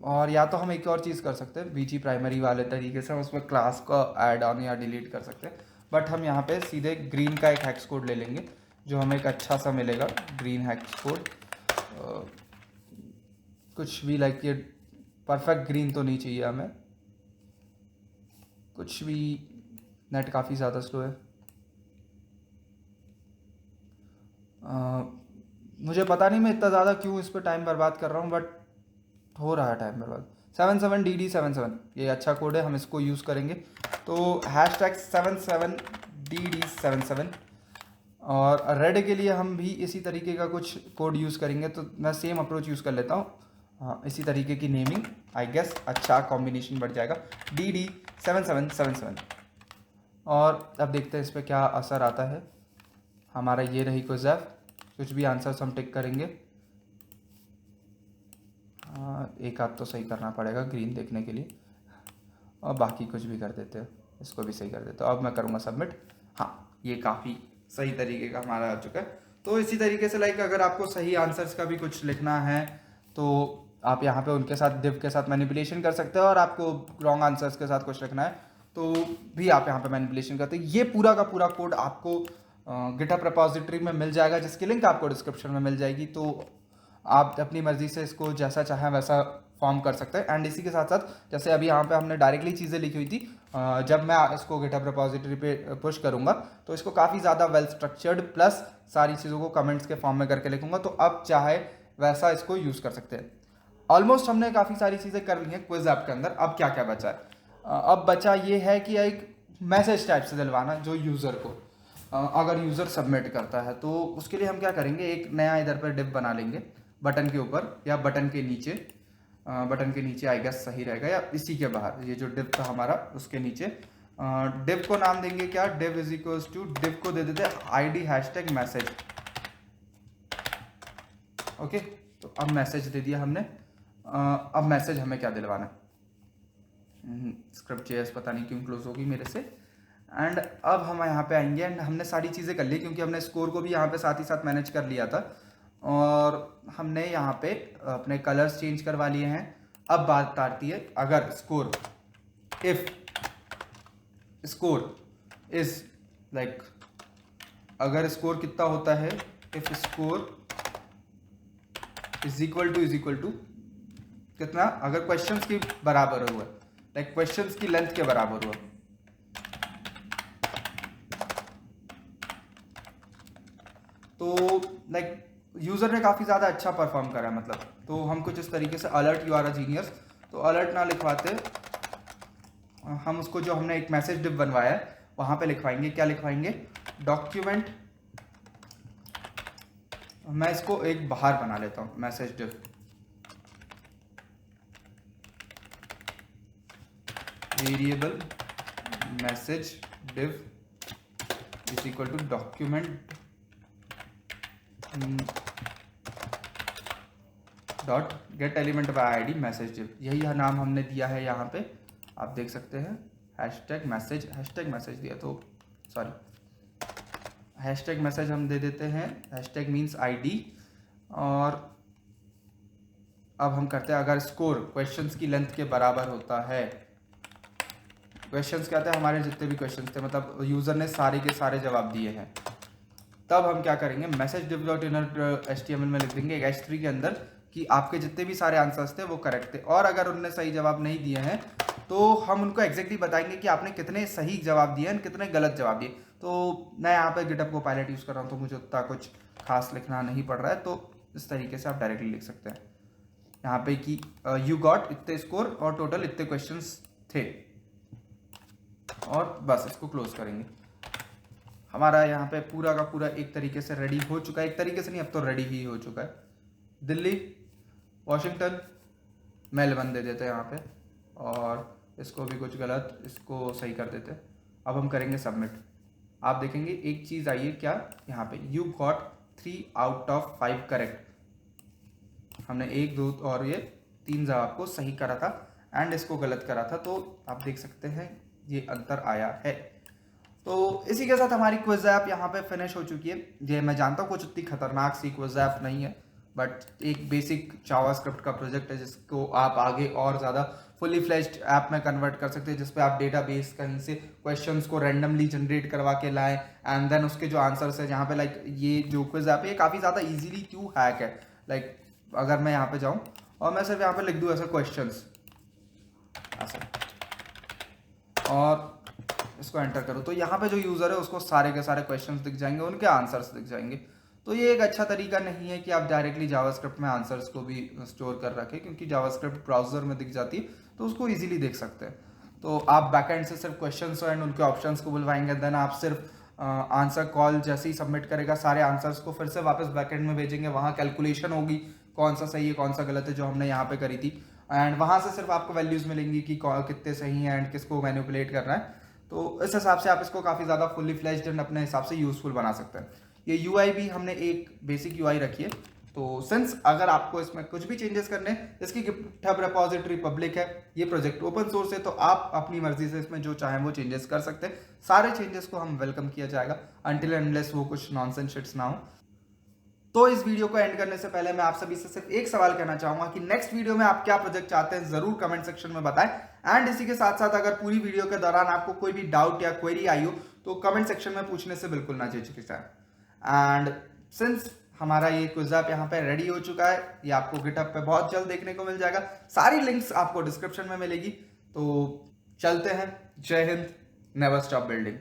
और या तो हम एक और चीज़ कर सकते हैं, बीजी प्राइमरी वाले तरीके से हम उसमें क्लास का ऐड ऑन या डिलीट कर सकते हैं। बट हम यहाँ पे सीधे ग्रीन का एक हैक्स कोड ले लेंगे जो हमें एक अच्छा सा मिलेगा। ग्रीन हैक्स कोड कुछ भी लाइक ये परफेक्ट ग्रीन तो नहीं चाहिए हमें, कुछ भी। नेट काफ़ी ज़्यादा स्लो है, मुझे पता नहीं मैं इतना ज़्यादा क्यों इस पर टाइम बर्बाद कर रहा हूँ, बट हो रहा है टाइम बर्बाद। 77DD77 ये अच्छा कोड है, हम इसको यूज़ करेंगे। तो #77DD77। और रेड के लिए हम भी इसी तरीके का कुछ कोड यूज़ करेंगे। तो मैं सेम अप्रोच यूज़ कर लेता हूँ, हाँ इसी तरीके की नेमिंग, आई गेस अच्छा कॉम्बिनेशन बढ़ जाएगा, DD7777। और अब देखते हैं इस पर क्या असर आता है। हमारा ये रही क्विज़, कुछ भी आंसर्स हम टिक करेंगे। एक आध तो सही करना पड़ेगा ग्रीन देखने के लिए, और बाकी कुछ भी कर देते हैं, इसको भी सही कर देते हो। अब मैं करूँगा सबमिट। हाँ, ये काफ़ी सही तरीके का हमारा आ चुका है। तो इसी तरीके से लाइक अगर आपको सही आंसर्स का भी कुछ लिखना है तो आप यहाँ पे उनके साथ डिव के साथ मैनिपुलेशन कर सकते हो, और आपको रॉन्ग आंसर्स के साथ कुछ लिखना है तो भी आप यहाँ पे मैनिपुलेशन करते हैं। ये पूरा का पूरा कोड आपको गिटहब रिपॉजिटरी में मिल जाएगा, जिसकी लिंक आपको डिस्क्रिप्शन में मिल जाएगी। तो आप अपनी मर्ज़ी से इसको जैसा चाहें वैसा फॉर्म कर सकते हैं। एंड इसी के साथ साथ जैसे अभी यहाँ पे हमने डायरेक्टली चीज़ें लिखी हुई थी, जब मैं इसको गिटहब रिपॉजिटरी पे पुश करूँगा तो इसको काफ़ी ज़्यादा वेल स्ट्रक्चर्ड प्लस सारी चीज़ों को कमेंट्स के फॉर्म में करके लिखूँगा। तो अब चाहे वैसा इसको यूज़ कर सकते हैं। ऑलमोस्ट हमने काफ़ी सारी चीज़ें कर ली हैं क्विज ऐप के अंदर। अब क्या क्या बचा है? अब बचा ये है कि एक मैसेज टाइप से दिलवाना जो यूज़र को, अगर यूज़र सबमिट करता है तो उसके लिए हम क्या करेंगे, एक नया इधर पर डिव बना लेंगे बटन के ऊपर या बटन के नीचे। बटन के नीचे आई गेस सही रहेगा, या इसी के बाहर, ये जो डिव था हमारा उसके नीचे। डिव को नाम देंगे क्या, div is equals to, div को दे देते हैं ID हैशटैग मैसेज। ओके, तो अब मैसेज दे दिया हमने। अब मैसेज हमें क्या दिलवाना है, स्क्रिप्ट JS पता नहीं क्यों क्लोज होगी मेरे से। एंड अब हम यहाँ पे आएंगे एंड हमने सारी चीज़ें कर ली क्योंकि हमने स्कोर को भी यहाँ पे साथ ही साथ मैनेज कर लिया था, और हमने यहाँ पे अपने कलर्स चेंज करवा लिए हैं। अब बात आती है, अगर score, if score is like, अगर स्कोर कितना होता है, if score is equal to कितना, अगर क्वेश्चंस के बराबर हुआ, लाइक क्वेश्चंस की लेंथ के बराबर हुआ, तो लाइक यूज़र ने काफ़ी ज़्यादा अच्छा परफॉर्म करा है मतलब। तो हम कुछ इस तरीके से, alert you are a genius, तो अलर्ट ना लिखवाते हम उसको, जो हमने एक मैसेज डिव बनवाया है वहाँ पे लिखवाएंगे, क्या लिखवाएंगे, डॉक्यूमेंट, मैं इसको एक बाहर बना लेता हूँ, message div variable message div is equal to document dot get element by ID message div, यही नाम हमने दिया है यहाँ पे, आप देख सकते हैं। हैशटैग मैसेज दिया, तो सॉरी, हैशटैग मैसेज हम दे देते हैं, हैशटैग मीन्स ID। और अब हम करते हैं, अगर स्कोर क्वेश्चंस की लेंथ के बराबर होता है, क्वेश्चंस क्या थे हमारे, जितने भी क्वेश्चंस थे, मतलब यूज़र ने सारे के सारे जवाब दिए हैं, तब हम क्या करेंगे, message div dot inner HTML में लिख देंगे एक H3 के अंदर कि आपके जितने भी सारे आंसर्स थे वो करेक्ट थे, और अगर उनने सही जवाब नहीं दिए हैं तो हम उनको एग्जैक्टली बताएंगे कि आपने कितने सही जवाब दिए हैं, कितने गलत जवाब दिए। तो मैं यहाँ पे गिटअप को पायलट यूज़ कर रहा हूँ, तो मुझे उतना कुछ खास लिखना नहीं पड़ रहा है, तो इस तरीके से आप डायरेक्टली लिख सकते हैं यहाँ पे कि यू गॉट इतने स्कोर और टोटल इतने क्वेश्चंस थे, और बस इसको क्लोज करेंगे। हमारा यहाँ पे पूरा का पूरा एक तरीके से रेडी हो चुका है, एक तरीके से नहीं, अब तो रेडी ही हो चुका है। दिल्ली, वॉशिंगटन, मेलबर्न दे देते हैं यहाँ पे, और इसको भी कुछ गलत, इसको सही कर देते हैं। अब हम करेंगे सबमिट। आप देखेंगे एक चीज़ आई है क्या, यहाँ पे you got 3 out of 5 correct, हमने 1 2 और ये 3 जवाब को सही करा था एंड इसको गलत करा था, तो आप देख सकते हैं ये अंतर आया है। तो इसी के साथ हमारी क्विज ऐप यहाँ पे फिनिश हो चुकी है। ये मैं जानता हूँ कुछ इतनी खतरनाक सी क्विज ऐप नहीं है, बट एक बेसिक जावास्क्रिप्ट का प्रोजेक्ट है जिसको आप आगे और ज़्यादा फुली फ्लेज्ड ऐप में कन्वर्ट कर सकते हैं, जिसपे आप डेटाबेस कहीं से क्वेश्चंस को रैंडमली जनरेट करवा के लाएं एंड देन उसके जो आंसर्स है, जहाँ पे लाइक ये जो क्विज ऐप है ये काफ़ी ज़्यादा ईजिली क्यों हैक है। लाइक अगर मैं यहाँ पे जाऊँ और मैं सिर्फ यहाँ पे लिख दूँ ऐसे क्वेश्चंस ऐसा, और इसको एंटर करो, तो यहाँ पे जो यूज़र है उसको सारे के सारे क्वेश्चंस दिख जाएंगे, उनके आंसर्स दिख जाएंगे। तो ये एक अच्छा तरीका नहीं है कि आप डायरेक्टली जावास्क्रिप्ट में आंसर्स को भी स्टोर कर रखें, क्योंकि जावास्क्रिप्ट ब्राउजर में दिख जाती है तो उसको इजीली देख सकते हैं। तो आप बैकएंड से सिर्फ क्वेश्चंस एंड उनके ऑप्शंस को बुलवाएंगे, देन आप सिर्फ आंसर कॉल जैसे ही सबमिट करेगा सारे आंसर्स को फिर से वापस बैकएंड में भेजेंगे, वहाँ कैलकुलेशन होगी कौन सा सही है कौन सा गलत है, जो हमने यहाँ पे करी थी, एंड वहाँ से सिर्फ आपको वैल्यूज़ मिलेंगी कि कितने सही हैं एंड किसको मैनिपुलेट करना है। तो इस हिसाब से आप इसको काफ़ी ज़्यादा फुल्ली फ्लेज्ड एंड अपने हिसाब से यूज़फुल बना सकते हैं। ये UI भी हमने एक बेसिक UI रखी है, तो सिंस अगर आपको इसमें कुछ भी चेंजेस करने, इसकी गिटहब रिपॉजिटरी पब्लिक है, ये प्रोजेक्ट ओपन सोर्स है, तो आप अपनी मर्जी से इसमें जो चाहें वो चेंजेस कर सकते हैं। सारे चेंजेस को हम वेलकम किया जाएगा अनटिल अनलेस वो कुछ नॉनसेंस शिट्स ना हो। तो इस वीडियो को एंड करने से पहले मैं आप सभी से सिर्फ एक सवाल कहना चाहूंगा कि नेक्स्ट वीडियो में आप क्या प्रोजेक्ट चाहते हैं, जरूर कमेंट सेक्शन में बताएं। एंड इसी के साथ साथ अगर पूरी वीडियो के दौरान आपको कोई भी डाउट या क्वेरी आई हो तो कमेंट सेक्शन में पूछने से बिल्कुल ना झिझकिएं। एंड सिंस हमारा ये क्विज ऐप यहाँ पे रेडी हो चुका है, ये आपको गिटहब पे बहुत जल्द देखने को मिल जाएगा, सारी लिंक्स आपको डिस्क्रिप्शन में मिलेगी। तो चलते हैं, जय हिंद, नेवर स्टॉप बिल्डिंग।